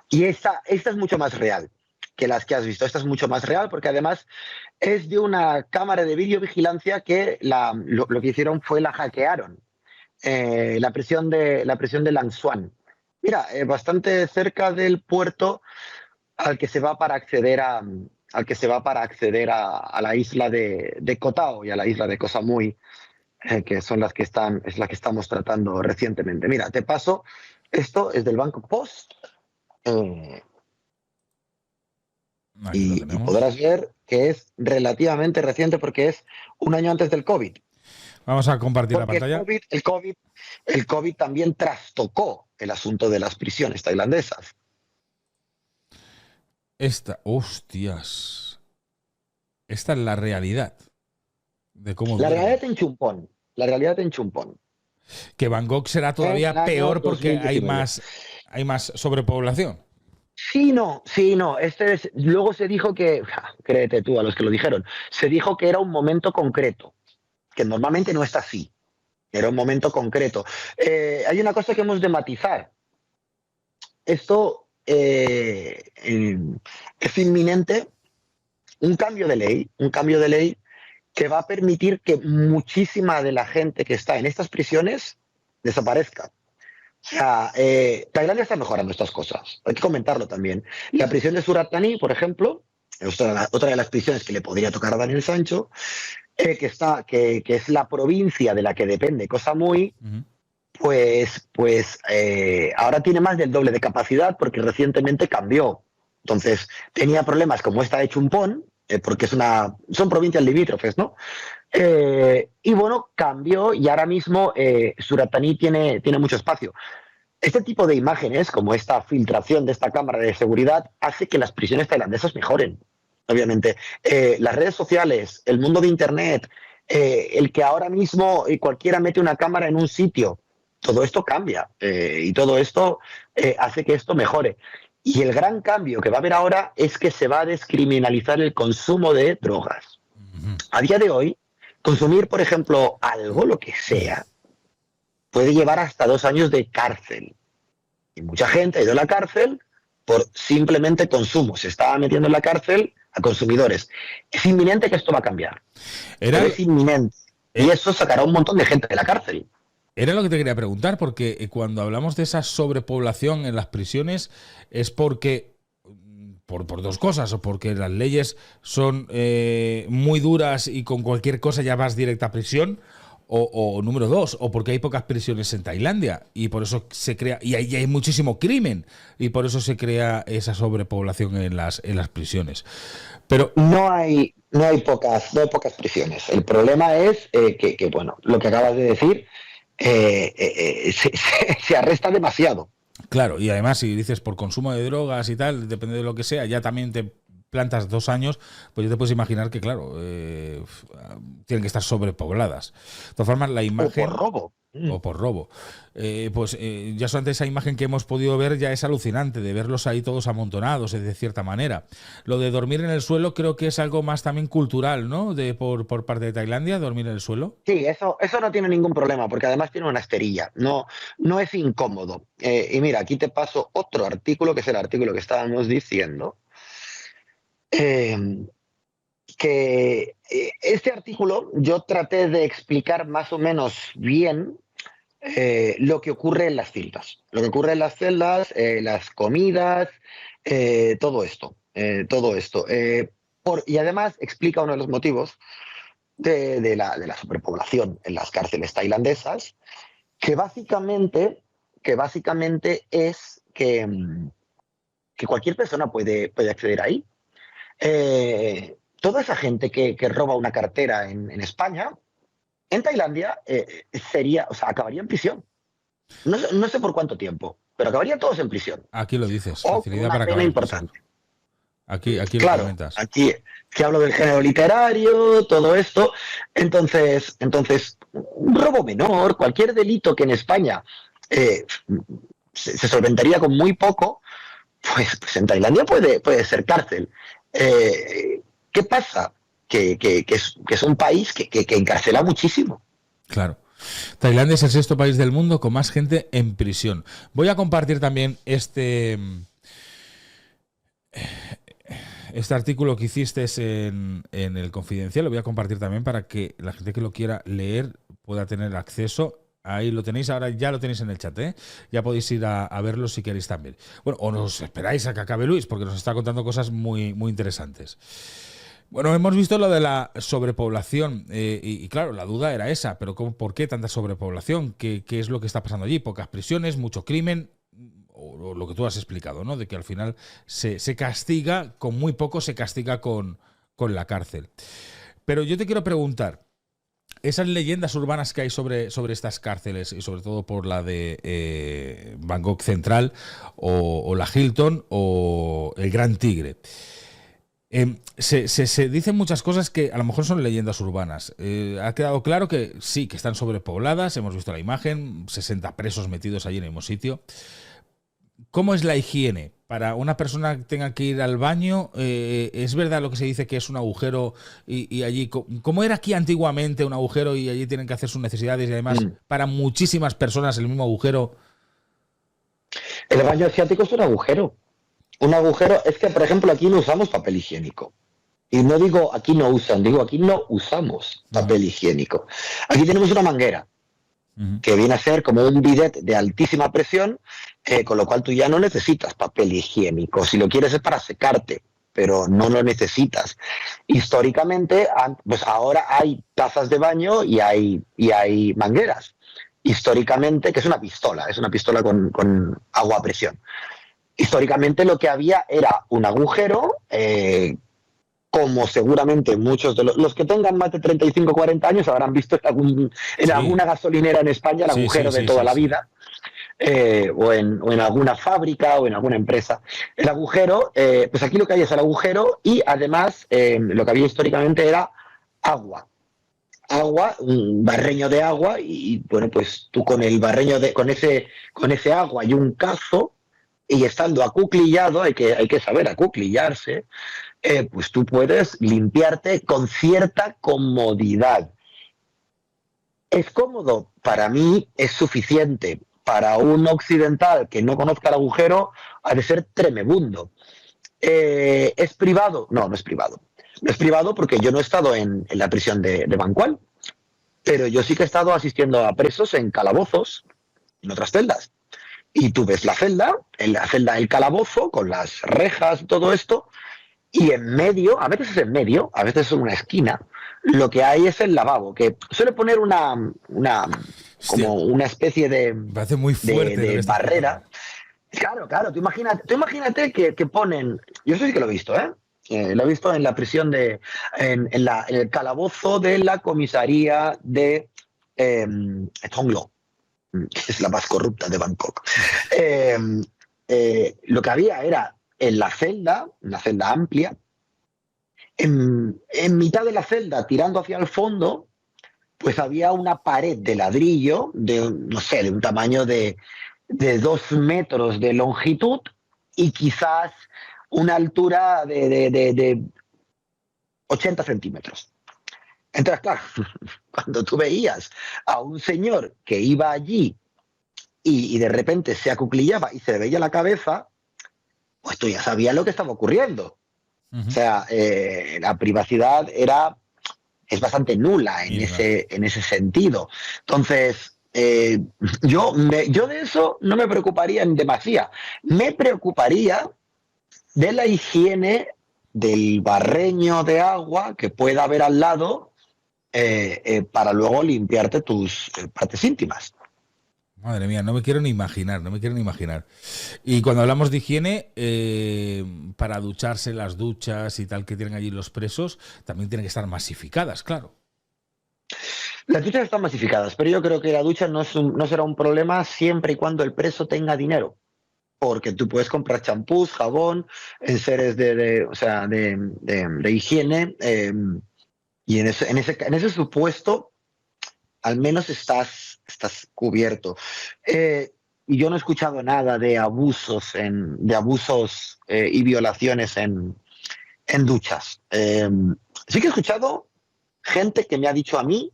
Y esta es mucho más real que las que has visto. Esta es mucho más real porque además es de una cámara de videovigilancia que lo que hicieron fue la hackearon. La prisión de Lang Xuan. Mira, bastante cerca del puerto al que se va para acceder a la isla de Koh Tao y a la isla de Koh Samui, que son es la que estamos tratando recientemente. Mira, te paso, esto es del Bangkok Post, y podrás ver que es relativamente reciente porque es un año antes del COVID. Vamos a compartir la pantalla. El COVID también trastocó el asunto de las prisiones tailandesas. Hostias. Esta es la realidad de cómo La realidad en Chumpon. Que Bangkok será todavía peor porque hay más sobrepoblación. Sí, no. Luego se dijo que, créete tú a los que lo dijeron, se dijo que era un momento concreto, que normalmente no es así. Era un momento concreto. Hay una cosa que hemos de matizar. Esto es inminente, un cambio de ley que va a permitir que muchísima de la gente que está en estas prisiones desaparezca. O sea, Tailandia está mejorando estas cosas. Hay que comentarlo también. La prisión de Surat Thani, por ejemplo, otra de las prisiones que le podría tocar a Daniel Sancho, que es la provincia de la que depende Koh Samui, pues ahora tiene más del doble de capacidad porque recientemente cambió. Entonces, tenía problemas como esta de Chumpon, porque son provincias limítrofes, ¿no? Y bueno, cambió y ahora mismo Surat Thani tiene mucho espacio. Este tipo de imágenes, como esta filtración de esta cámara de seguridad, hace que las prisiones tailandesas mejoren. Obviamente, las redes sociales, el mundo de Internet, el que ahora mismo cualquiera mete una cámara en un sitio, todo esto cambia y todo esto hace que esto mejore. Y el gran cambio que va a haber ahora es que se va a descriminalizar el consumo de drogas. A día de hoy, consumir, por ejemplo, algo, lo que sea, puede llevar hasta 2 años de cárcel. Y mucha gente ha ido a la cárcel por simplemente consumo. Se estaba metiendo en la cárcel a consumidores. Es inminente que esto va a cambiar. Es inminente. Y eso sacará un montón de gente de la cárcel. Era lo que te quería preguntar, porque cuando hablamos de esa sobrepoblación en las prisiones es porque, por dos cosas, o porque las leyes son muy duras y con cualquier cosa ya vas directa a prisión, o número 2, o porque hay pocas prisiones en Tailandia y por eso se crea, y hay muchísimo crimen, y por eso se crea esa sobrepoblación en las prisiones. Pero no hay pocas prisiones. El problema es que, bueno, lo que acabas de decir, se arresta demasiado. Claro, y además si dices por consumo de drogas y tal, depende de lo que sea, ya también te plantas 2 años, pues ya te puedes imaginar que, claro, tienen que estar sobrepobladas. De todas formas, la O por imagen, robo. o por robo, ya solamente esa imagen que hemos podido ver ya es alucinante, de verlos ahí todos amontonados, de cierta manera. Lo de dormir en el suelo creo que es algo más también cultural, ¿no? Por parte de Tailandia, dormir en el suelo. Sí, eso no tiene ningún problema, porque además tiene una esterilla, no es incómodo. Y mira, aquí te paso otro artículo, que es el artículo que estábamos diciendo, eh, este artículo yo traté de explicar más o menos bien lo que ocurre en las celdas. Lo que ocurre en las celdas, las comidas, todo esto. Todo esto. Y además explica uno de los motivos de la superpoblación en las cárceles tailandesas, que básicamente es que cualquier persona puede acceder ahí. Toda esa gente que roba una cartera en España, en Tailandia, acabaría en prisión. No sé por cuánto tiempo, pero acabarían todos en prisión. Aquí lo dices, O con facilidad una para pena acabar en prisión. importante. Aquí lo Claro, comentas. aquí que hablo del género literario, todo esto. Entonces, un robo menor, cualquier delito que en España eh, se solventaría con muy poco, pues en Tailandia puede ser cárcel. ¿Qué pasa? Que es un país que encarcela muchísimo. Claro. Tailandia es el sexto país del mundo con más gente en prisión. Voy a compartir también este artículo que hiciste en el Confidencial. Lo voy a compartir también para que la gente que lo quiera leer pueda tener acceso. Ahí lo tenéis, ahora ya lo tenéis en el chat, ¿eh? Ya podéis ir a verlo si queréis también. Bueno, o nos esperáis a que acabe Luis, porque nos está contando cosas muy, muy interesantes. Bueno, hemos visto lo de la sobrepoblación y claro, la duda era esa, pero ¿por qué tanta sobrepoblación? ¿Qué es lo que está pasando allí? Pocas prisiones, mucho crimen, o lo que tú has explicado, ¿no? De que al final se castiga, con muy poco se castiga con la cárcel. Pero yo te quiero preguntar, esas leyendas urbanas que hay sobre estas cárceles, y sobre todo por la de Bangkok Central, o la Hilton, o el Gran Tigre, se dicen muchas cosas que a lo mejor son leyendas urbanas. Ha quedado claro que sí, que están sobrepobladas, hemos visto la imagen, 60 presos metidos allí en el mismo sitio. ¿Cómo es la higiene? Para una persona que tenga que ir al baño, ¿es verdad lo que se dice que es un agujero y allí, como era aquí antiguamente un agujero y allí tienen que hacer sus necesidades y además para muchísimas personas el mismo agujero? El baño asiático es un agujero. Un agujero es que, por ejemplo, aquí no usamos papel higiénico. Y no digo aquí no usan, digo aquí no usamos papel higiénico. Aquí tenemos una manguera que viene a ser como un bidet de altísima presión, con lo cual tú ya no necesitas papel higiénico. Si lo quieres es para secarte, pero no lo necesitas. Históricamente, pues ahora hay tazas de baño y hay mangueras. Históricamente, que es una pistola con agua a presión. Históricamente lo que había era un agujero, como seguramente muchos de los que tengan más de 35 o 40 años habrán visto en alguna gasolinera en España el agujero de toda la vida, o en alguna fábrica o en alguna empresa. El agujero, pues aquí lo que hay es el agujero y además lo que había históricamente era agua. Un barreño de agua y bueno, pues tú con el barreño con ese agua y un cazo, y estando acuclillado, hay que saber acuclillarse, pues tú puedes limpiarte con cierta comodidad. ¿Es cómodo? Para mí es suficiente. Para un occidental que no conozca el agujero, ha de ser tremebundo. ¿Es privado? No es privado. No es privado porque yo no he estado en la prisión de Bancual, pero yo sí que he estado asistiendo a presos en calabozos, en otras celdas. Y tú ves en la celda del calabozo, con las rejas, todo esto, y en medio, a veces es en medio, a veces es en una esquina, lo que hay es el lavabo, que suele poner como una especie Me parece muy fuerte de barrera. Claro, tú imagínate que ponen, yo eso sí que lo he visto, lo he visto en la prisión en el calabozo de la comisaría de Tonglo. que es la más corrupta de Bangkok. Lo que había era en la celda, una celda amplia, en mitad de la celda, tirando hacia el fondo, pues había una pared de ladrillo de, no sé, de un tamaño de 2 metros de longitud y quizás una altura de 80 centímetros. Entonces, claro, cuando tú veías a un señor que iba allí y de repente se acuclillaba y se le veía la cabeza, pues tú ya sabías lo que estaba ocurriendo. O sea, la privacidad es bastante nula en ese sentido. Entonces, yo de eso no me preocuparía en demasía. Me preocuparía de la higiene del barreño de agua que pueda haber al lado para luego limpiarte tus partes íntimas. Madre mía, no me quiero ni imaginar, no me quiero ni imaginar. Y cuando hablamos de higiene, para ducharse, las duchas y tal que tienen allí los presos, también tienen que estar masificadas, claro. Las duchas están masificadas, pero yo creo que la ducha no será un problema siempre y cuando el preso tenga dinero. Porque tú puedes comprar champús, jabón, enseres de higiene, y en ese supuesto al menos estás cubierto. Y yo no he escuchado nada de abusos y violaciones en duchas. Sí que he escuchado gente que me ha dicho a mí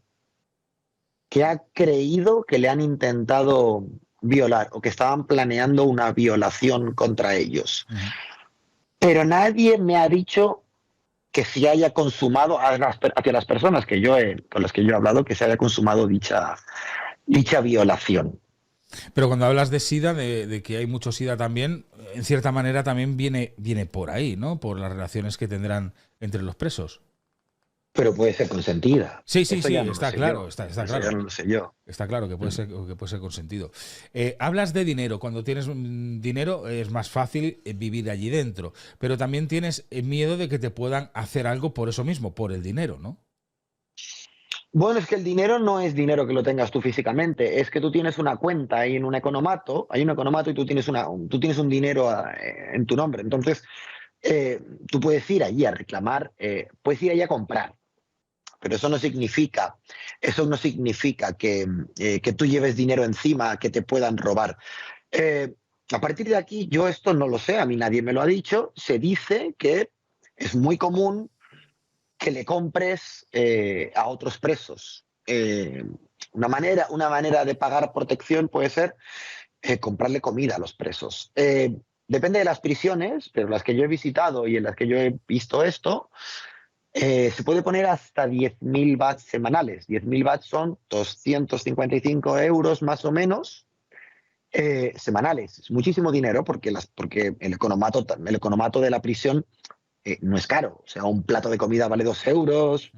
que ha creído que le han intentado violar o que estaban planeando una violación contra ellos. Pero nadie me ha dicho que se haya consumado hacia las personas con las que yo he hablado, que se haya consumado dicha violación. Pero cuando hablas de SIDA, de que hay mucho SIDA también, en cierta manera también viene por ahí, ¿no? Por las relaciones que tendrán entre los presos. Pero puede ser consentida. Sí, está claro, está claro. Ya no lo sé yo. Está claro que puede ser consentido. Hablas de dinero. Cuando tienes dinero es más fácil vivir allí dentro, pero también tienes miedo de que te puedan hacer algo por eso mismo, por el dinero, ¿no? Bueno, es que el dinero no es dinero que lo tengas tú físicamente, es que tú tienes una cuenta ahí en un economato, hay un economato y tú tienes un dinero en tu nombre. Entonces, tú puedes ir allí a reclamar, puedes ir allí a comprar. Pero eso no significa que tú lleves dinero encima, que te puedan robar. A partir de aquí, yo esto no lo sé, a mí nadie me lo ha dicho. Se dice que es muy común que le compres a otros presos. Una manera de pagar protección puede ser comprarle comida a los presos. Depende de las prisiones, pero las que yo he visitado y en las que yo he visto esto, se puede poner hasta 10.000 bahts semanales. 10.000 bahts son 255 euros más o menos semanales. Es muchísimo dinero porque el economato de la prisión no es caro. O sea, un plato de comida vale 2 euros.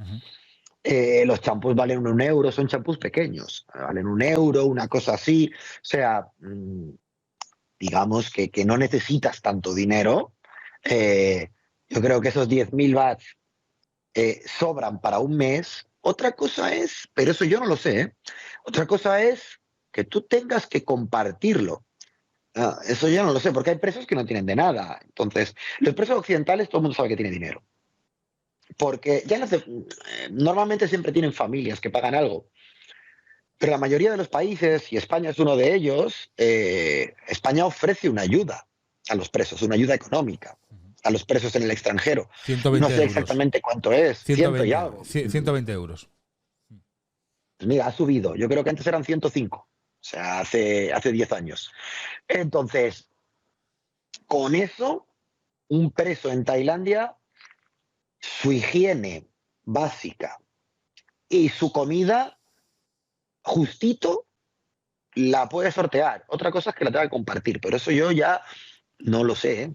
Los champús valen 1 euro. Son champús pequeños. Valen 1 euro, una cosa así. O sea, digamos que no necesitas tanto dinero. Yo creo que esos 10.000 bahts sobran para un mes. Otra cosa es, pero eso yo no lo sé, otra cosa es que tú tengas que compartirlo. Eso ya no lo sé, porque hay presos que no tienen de nada. Entonces, los presos occidentales todo el mundo sabe que tiene dinero. Porque normalmente siempre tienen familias que pagan algo. Pero la mayoría de los países, y España es uno de ellos, España ofrece una ayuda a los presos, una ayuda económica a los presos en el extranjero. 120 no sé euros. Exactamente cuánto es. 120, y algo. 120 euros. Pues mira, ha subido. Yo creo que antes eran 105. O sea, hace 10 años. Entonces, con eso, un preso en Tailandia, su higiene básica y su comida, justito, la puede sortear. Otra cosa es que la tenga que compartir, pero eso yo ya no lo sé, ¿eh?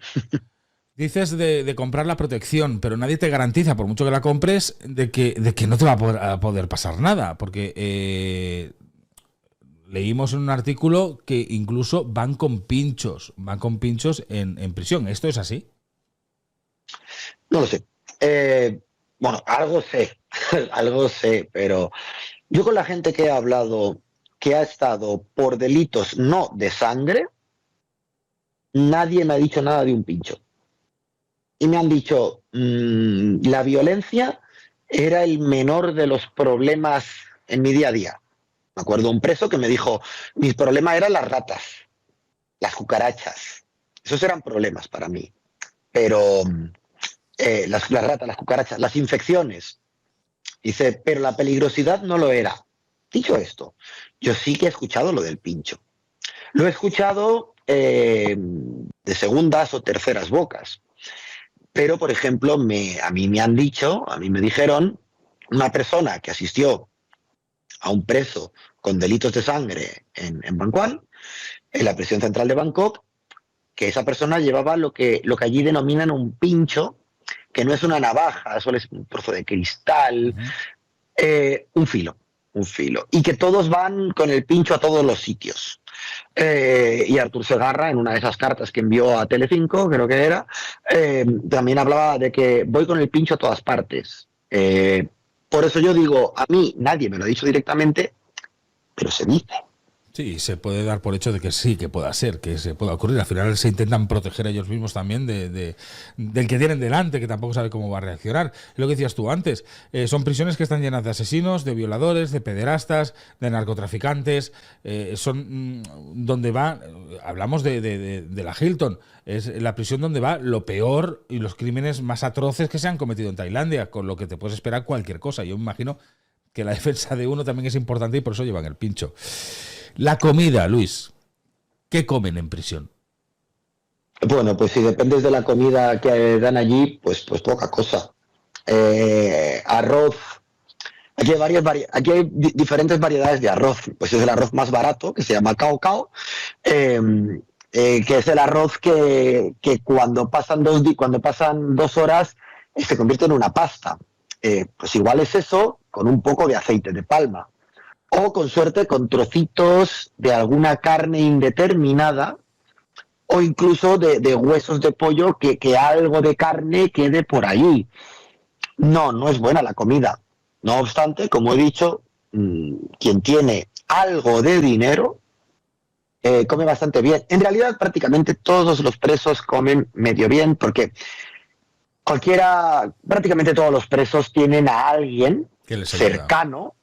Dices de comprar la protección, pero nadie te garantiza, por mucho que la compres, de que no te va a poder pasar nada, porque leímos en un artículo que incluso van con pinchos en prisión. ¿Esto es así? No lo sé. Bueno, algo sé, algo sé, pero yo con la gente que he hablado que ha estado por delitos no de sangre, nadie me ha dicho nada de un pincho. Y me han dicho, la violencia era el menor de los problemas en mi día a día. Me acuerdo un preso que me dijo, mis problemas eran las ratas, las cucarachas. Esos eran problemas para mí. Pero las ratas, las cucarachas, las infecciones. Dice, pero la peligrosidad no lo era. Dicho esto, yo sí que he escuchado lo del pincho. Lo he escuchado de segundas o terceras bocas. Pero, por ejemplo, a mí me dijeron, una persona que asistió a un preso con delitos de sangre en Bangkok, en la prisión central de Bangkok, que esa persona llevaba lo que allí denominan un pincho, que no es una navaja, eso es un trozo de cristal, un filo. Y que todos van con el pincho a todos los sitios. Y Artur Segarra, en una de esas cartas que envió a Telecinco, creo que era, también hablaba de que voy con el pincho a todas partes. Por eso yo digo, a mí nadie me lo ha dicho directamente, pero se dice. Sí, se puede dar por hecho de que sí, que pueda ser, que se pueda ocurrir. Al final se intentan proteger a ellos mismos también del que tienen delante, que tampoco sabe cómo va a reaccionar. Lo que decías tú antes, son prisiones que están llenas de asesinos, de violadores, de pederastas, de narcotraficantes. Son donde va, hablamos de la Hilton, es la prisión donde va lo peor y los crímenes más atroces que se han cometido en Tailandia, con lo que te puedes esperar cualquier cosa. Yo me imagino que la defensa de uno también es importante y por eso llevan el pincho. La comida, Luis. ¿Qué comen en prisión? Bueno, pues si dependes de la comida que dan allí, pues poca cosa. Arroz. Aquí hay diferentes variedades de arroz. Pues es el arroz más barato, que se llama cao cao, que es el arroz que cuando pasan 2 horas se convierte en una pasta. Pues igual es eso con un poco de aceite de palma. O, con suerte, con trocitos de alguna carne indeterminada, o incluso de huesos de pollo que algo de carne quede por allí. No es buena la comida. No obstante, como he dicho, quien tiene algo de dinero come bastante bien. En realidad, prácticamente todos los presos comen medio bien, porque prácticamente todos los presos tienen a alguien cercano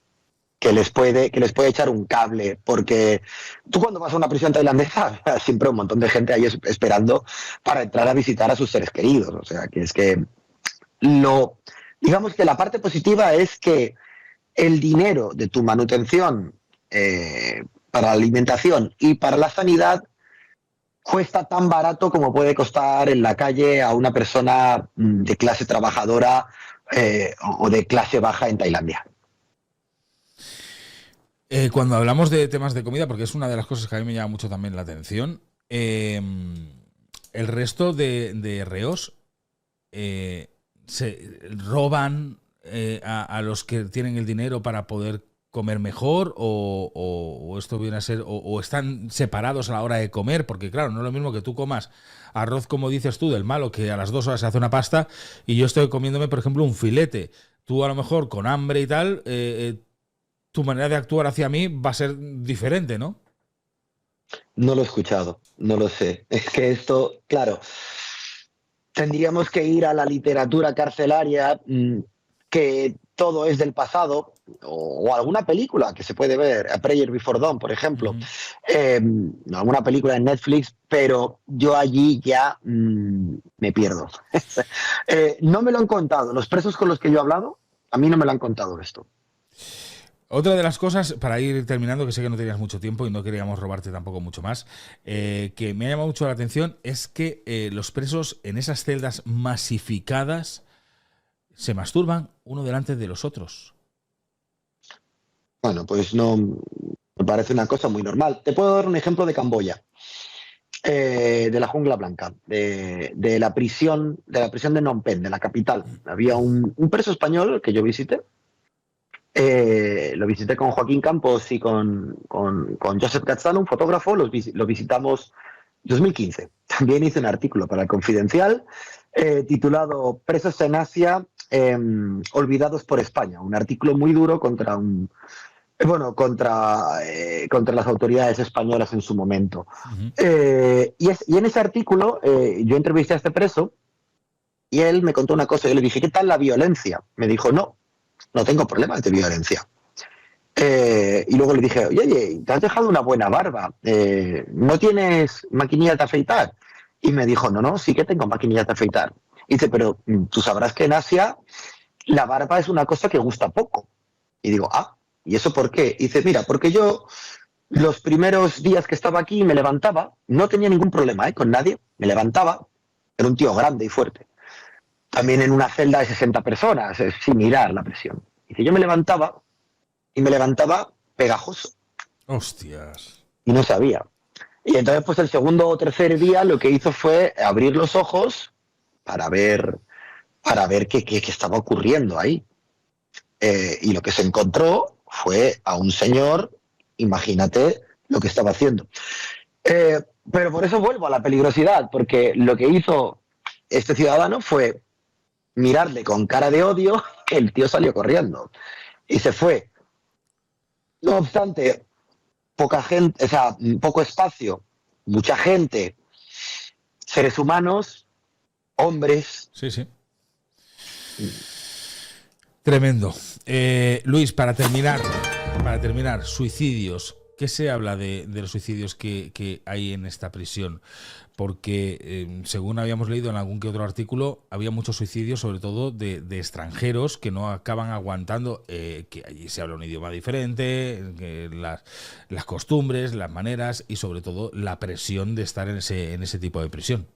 que les puede echar un cable, porque tú cuando vas a una prisión tailandesa siempre un montón de gente ahí esperando para entrar a visitar a sus seres queridos. O sea, que es que digamos que la parte positiva es que el dinero de tu manutención para la alimentación y para la sanidad cuesta tan barato como puede costar en la calle a una persona de clase trabajadora o de clase baja en Tailandia. Cuando hablamos de temas de comida, porque es una de las cosas que a mí me llama mucho también la atención, el resto de reos se roban a los que tienen el dinero para poder comer mejor, o esto viene a ser, o están separados a la hora de comer, porque claro, no es lo mismo que tú comas arroz, como dices tú, del malo, que a las 2 horas se hace una pasta, y yo estoy comiéndome, por ejemplo, un filete. Tú a lo mejor con hambre y tal, tu manera de actuar hacia mí va a ser diferente, ¿no? No lo he escuchado, no lo sé. Es que esto, claro, tendríamos que ir a la literatura carcelaria, que todo es del pasado, o alguna película que se puede ver, A Prayer Before Dawn, por ejemplo, alguna película en Netflix, pero yo allí ya me pierdo. No me lo han contado. Los presos con los que yo he hablado, a mí no me lo han contado esto. Otra de las cosas, para ir terminando, que sé que no tenías mucho tiempo y no queríamos robarte tampoco mucho más, que me ha llamado mucho la atención, es que los presos en esas celdas masificadas se masturban uno delante de los otros. Bueno, pues no me parece una cosa muy normal. Te puedo dar un ejemplo de Camboya, de la Jungla Blanca, de la prisión de Phnom Penh, de la capital. Había un preso español que yo visité. Lo visité con Joaquín Campos y con Joseph Gazzano, un fotógrafo. Lo visitamos en 2015. También hice un artículo para El Confidencial titulado Presos en Asia olvidados por España. Un artículo muy duro contra un Bueno, contra las autoridades españolas en su momento. Ujú. Y en ese artículo yo entrevisté a este preso y él me contó una cosa. Yo le dije, ¿qué tal la violencia? Me dijo, no, no tengo problemas de violencia. Y luego le dije, oye, te has dejado una buena barba. ¿No tienes maquinillas de afeitar? Y me dijo, no, no, sí que tengo maquinillas de afeitar. Y dice, pero tú sabrás que en Asia la barba es una cosa que gusta poco. Y digo, ¿y eso por qué? Y dice, mira, porque yo los primeros días que estaba aquí me levantaba, no tenía ningún problema con nadie, me levantaba, era un tío grande y fuerte, también en una celda de 60 personas, sin mirar la presión. Dice, yo me levantaba y me levantaba pegajoso Hostias. y no sabía. Y entonces pues el segundo o tercer día lo que hizo fue abrir los ojos para ver, qué estaba ocurriendo ahí. Y lo que se encontró fue a un señor, imagínate lo que estaba haciendo. Pero por eso vuelvo a la peligrosidad, porque lo que hizo este ciudadano fue mirarle con cara de odio, que el tío salió corriendo y se fue. No obstante, poca gente, o sea, poco espacio, mucha gente, seres humanos, hombres. Sí, sí. Tremendo. Luis, para terminar, suicidios. ¿Qué se habla de los suicidios que hay en esta prisión? Porque, según habíamos leído en algún que otro artículo, había muchos suicidios, sobre todo de extranjeros que no acaban aguantando, que allí se habla un idioma diferente, que las costumbres, las maneras y, sobre todo, la presión de estar en ese tipo de prisión.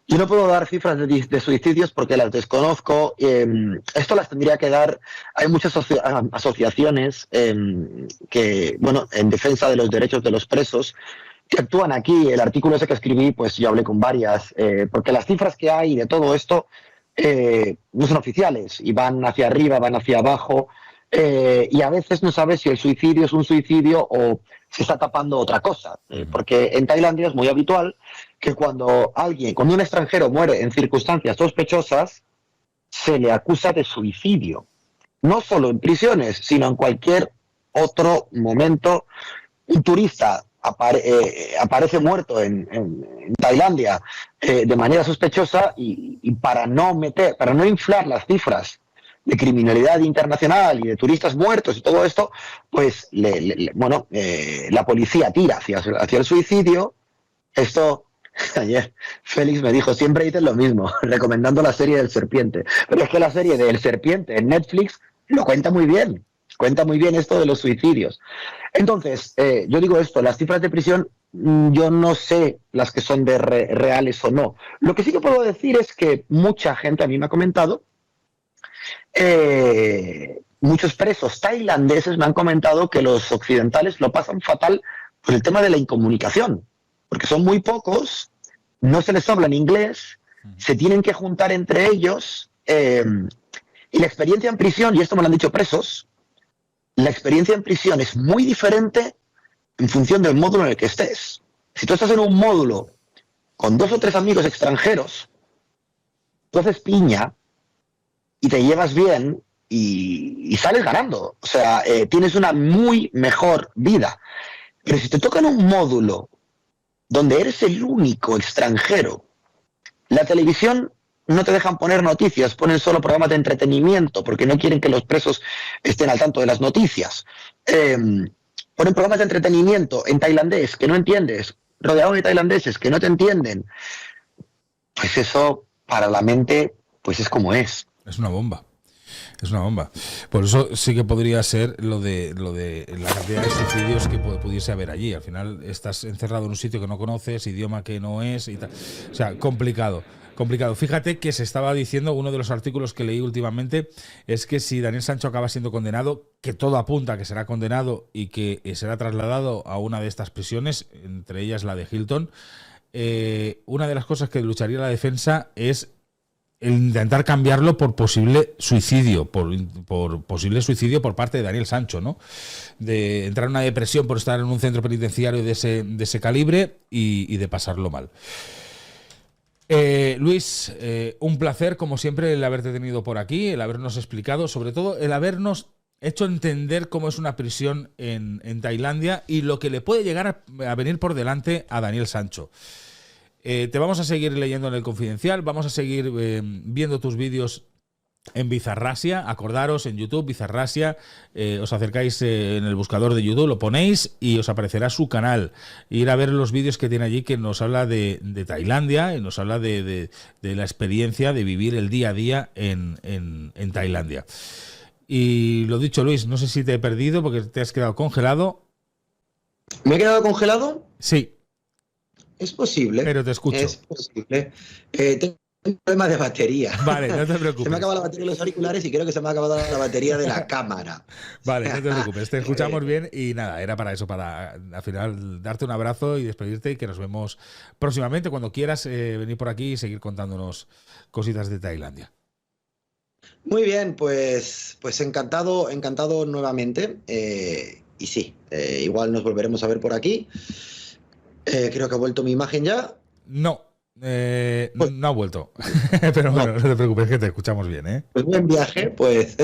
Yo no puedo dar cifras de suicidios porque las desconozco. Esto las tendría que dar. Hay muchas asociaciones que, bueno, en defensa de los derechos de los presos, que actúan aquí. El artículo ese que escribí, pues yo hablé con varias, porque las cifras que hay de todo esto no son oficiales y van hacia arriba, van hacia abajo. Y a veces no sabes si el suicidio es un suicidio o se está tapando otra cosa. Porque en Tailandia es muy habitual que cuando un extranjero muere en circunstancias sospechosas, se le acusa de suicidio. No solo en prisiones, sino en cualquier otro momento. Un turista aparece muerto en Tailandia de manera sospechosa y para no inflar las cifras de criminalidad internacional y de turistas muertos y todo esto, pues la policía tira hacia el suicidio. Esto, ayer Félix me dijo, siempre dices lo mismo, recomendando la serie del Serpiente. Pero es que la serie del Serpiente en Netflix lo cuenta muy bien. Cuenta muy bien esto de los suicidios. Entonces, yo digo esto, las cifras de prisión, yo no sé las que son reales o no. Lo que sí que puedo decir es que mucha gente a mí me ha comentado, muchos presos tailandeses me han comentado que los occidentales lo pasan fatal por el tema de la incomunicación, porque son muy pocos, no se les habla en inglés, se tienen que juntar entre ellos, y la experiencia en prisión, y esto me lo han dicho presos, la experiencia en prisión es muy diferente en función del módulo en el que estés. Si tú estás en un módulo con 2 o 3 amigos extranjeros, tú haces piña y te llevas bien y sales ganando. O sea, tienes una muy mejor vida. Pero si te toca en un módulo donde eres el único extranjero, la televisión no te dejan poner noticias, ponen solo programas de entretenimiento porque no quieren que los presos estén al tanto de las noticias. Ponen programas de entretenimiento en tailandés que no entiendes, rodeado de tailandeses que no te entienden. Pues eso, para la mente, pues es como es. Es una bomba. Es una bomba. Por eso sí que podría ser lo de la cantidad de suicidios que pudiese haber allí. Al final estás encerrado en un sitio que no conoces, idioma que no es y tal. O sea, complicado. Fíjate que se estaba diciendo, uno de los artículos que leí últimamente, es que si Daniel Sancho acaba siendo condenado, que todo apunta a que será condenado y que será trasladado a una de estas prisiones, entre ellas la de Hilton, una de las cosas que lucharía la defensa es el intentar cambiarlo por posible suicidio, por posible suicidio por parte de Daniel Sancho, ¿no? De entrar en una depresión por estar en un centro penitenciario de ese calibre y de pasarlo mal. Luis, un placer, como siempre, el haberte tenido por aquí, el habernos explicado, sobre todo el habernos hecho entender cómo es una prisión en Tailandia y lo que le puede llegar a venir por delante a Daniel Sancho. Te vamos a seguir leyendo en el Confidencial, vamos a seguir viendo tus vídeos en Bizarrasia. Acordaros, en YouTube, Bizarrasia, os acercáis en el buscador de YouTube, lo ponéis y os aparecerá su canal. Ir a ver los vídeos que tiene allí, que nos habla de Tailandia y nos habla de la experiencia de vivir el día a día en Tailandia. Y lo dicho, Luis, no sé si te he perdido porque te has quedado congelado. ¿Me he quedado congelado? Sí. Es posible. Pero te escucho. Es posible. Tengo un problema de batería. Vale, no te preocupes. Se me ha acabado la batería de los auriculares y creo que se me ha acabado la batería de la cámara. Vale, no te preocupes. Te escuchamos bien y nada, era para eso, para al final darte un abrazo y despedirte y que nos vemos próximamente cuando quieras venir por aquí y seguir contándonos cositas de Tailandia. Muy bien, pues encantado nuevamente. Y sí, igual nos volveremos a ver por aquí. Creo que ha vuelto mi imagen ya. No, no ha vuelto. Pero bueno, no te preocupes, que te escuchamos bien, ¿eh? Pues buen viaje, pues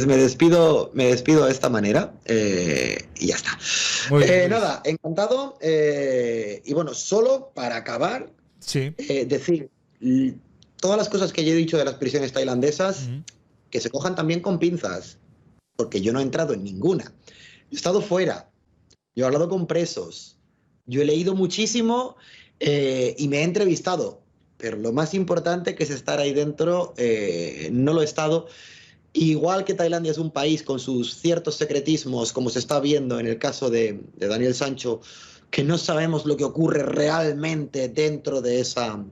me despido de esta manera y ya está. Muy bien, nada, encantado. Y bueno, solo para acabar, sí. Decir todas las cosas que yo he dicho de las prisiones tailandesas, que se cojan también con pinzas, porque yo no he entrado en ninguna. Yo he estado fuera, yo he hablado con presos, yo he leído muchísimo y me he entrevistado, pero lo más importante que es estar ahí dentro, no lo he estado. Igual que Tailandia es un país con sus ciertos secretismos, como se está viendo en el caso de Daniel Sancho, que no sabemos lo que ocurre realmente dentro de esa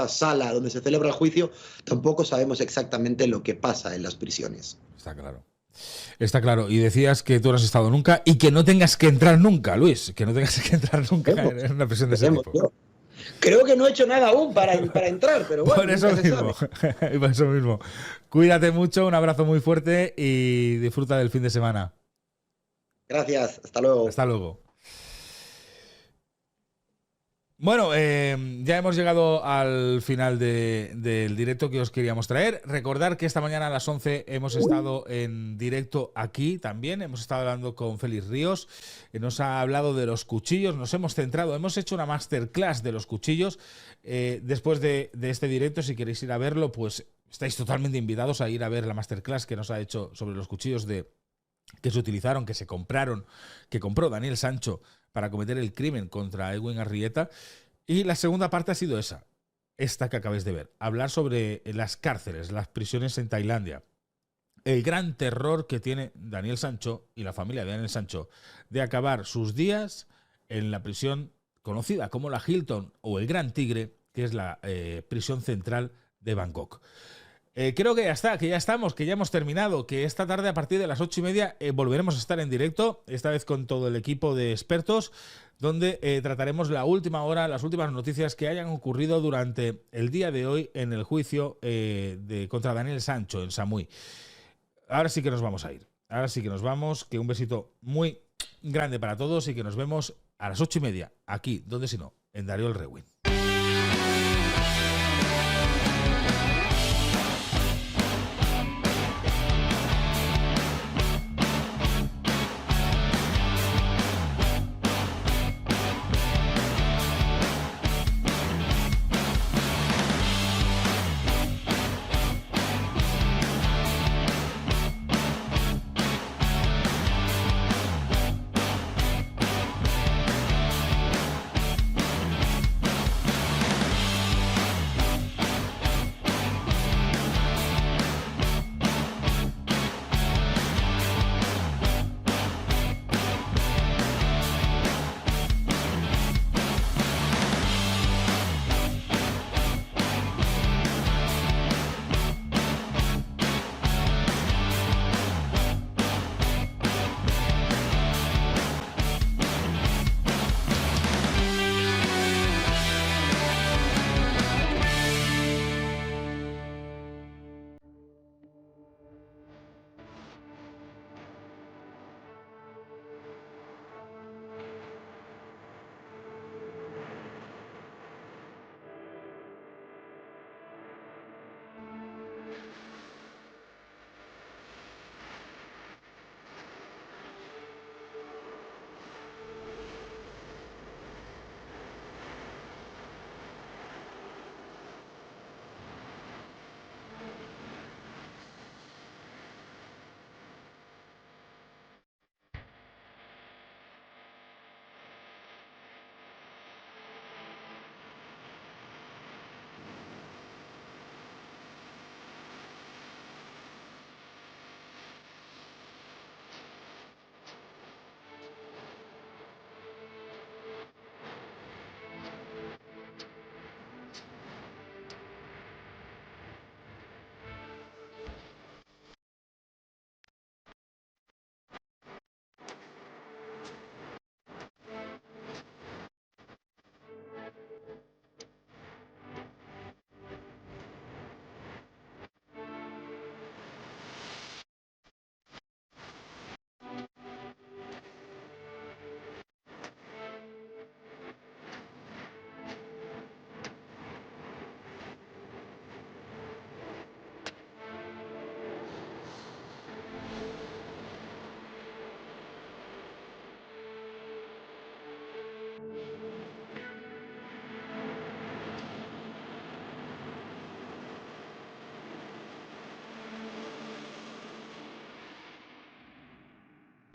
sala donde se celebra el juicio, tampoco sabemos exactamente lo que pasa en las prisiones. Está claro. Está claro. Y decías que tú no has estado nunca y que no tengas que entrar nunca, Luis. Que no tengas que entrar nunca en una prisión de ese tipo. Yo creo que no he hecho nada aún para entrar, pero bueno. Por eso mismo. Por eso mismo. Cuídate mucho, un abrazo muy fuerte y disfruta del fin de semana. Gracias. Hasta luego. Hasta luego. Bueno, ya hemos llegado al final del directo que os queríamos traer. Recordar que esta mañana a las 11 hemos estado en directo aquí también. Hemos estado hablando con Félix Ríos. Nos ha hablado de los cuchillos. Nos hemos centrado, hemos hecho una masterclass de los cuchillos. Después de este directo, si queréis ir a verlo, pues estáis totalmente invitados a ir a ver la masterclass que nos ha hecho sobre los cuchillos que se utilizaron, que se compraron, que compró Daniel Sancho para cometer el crimen contra Edwin Arrieta. Y la segunda parte ha sido esta que acabáis de ver. Hablar sobre las cárceles, las prisiones en Tailandia. El gran terror que tiene Daniel Sancho y la familia de Daniel Sancho de acabar sus días en la prisión conocida como la Hilton o el Gran Tigre, que es la prisión central de Bangkok. Creo que ya está, que ya estamos, que ya hemos terminado, que esta tarde a partir de las 8:30 volveremos a estar en directo, esta vez con todo el equipo de expertos, donde trataremos la última hora, las últimas noticias que hayan ocurrido durante el día de hoy en el juicio contra Daniel Sancho en Samui. Ahora sí que nos vamos a ir, ahora sí que nos vamos, que un besito muy grande para todos y que nos vemos a las 8:30, aquí, donde si no, en Darío el Rewind.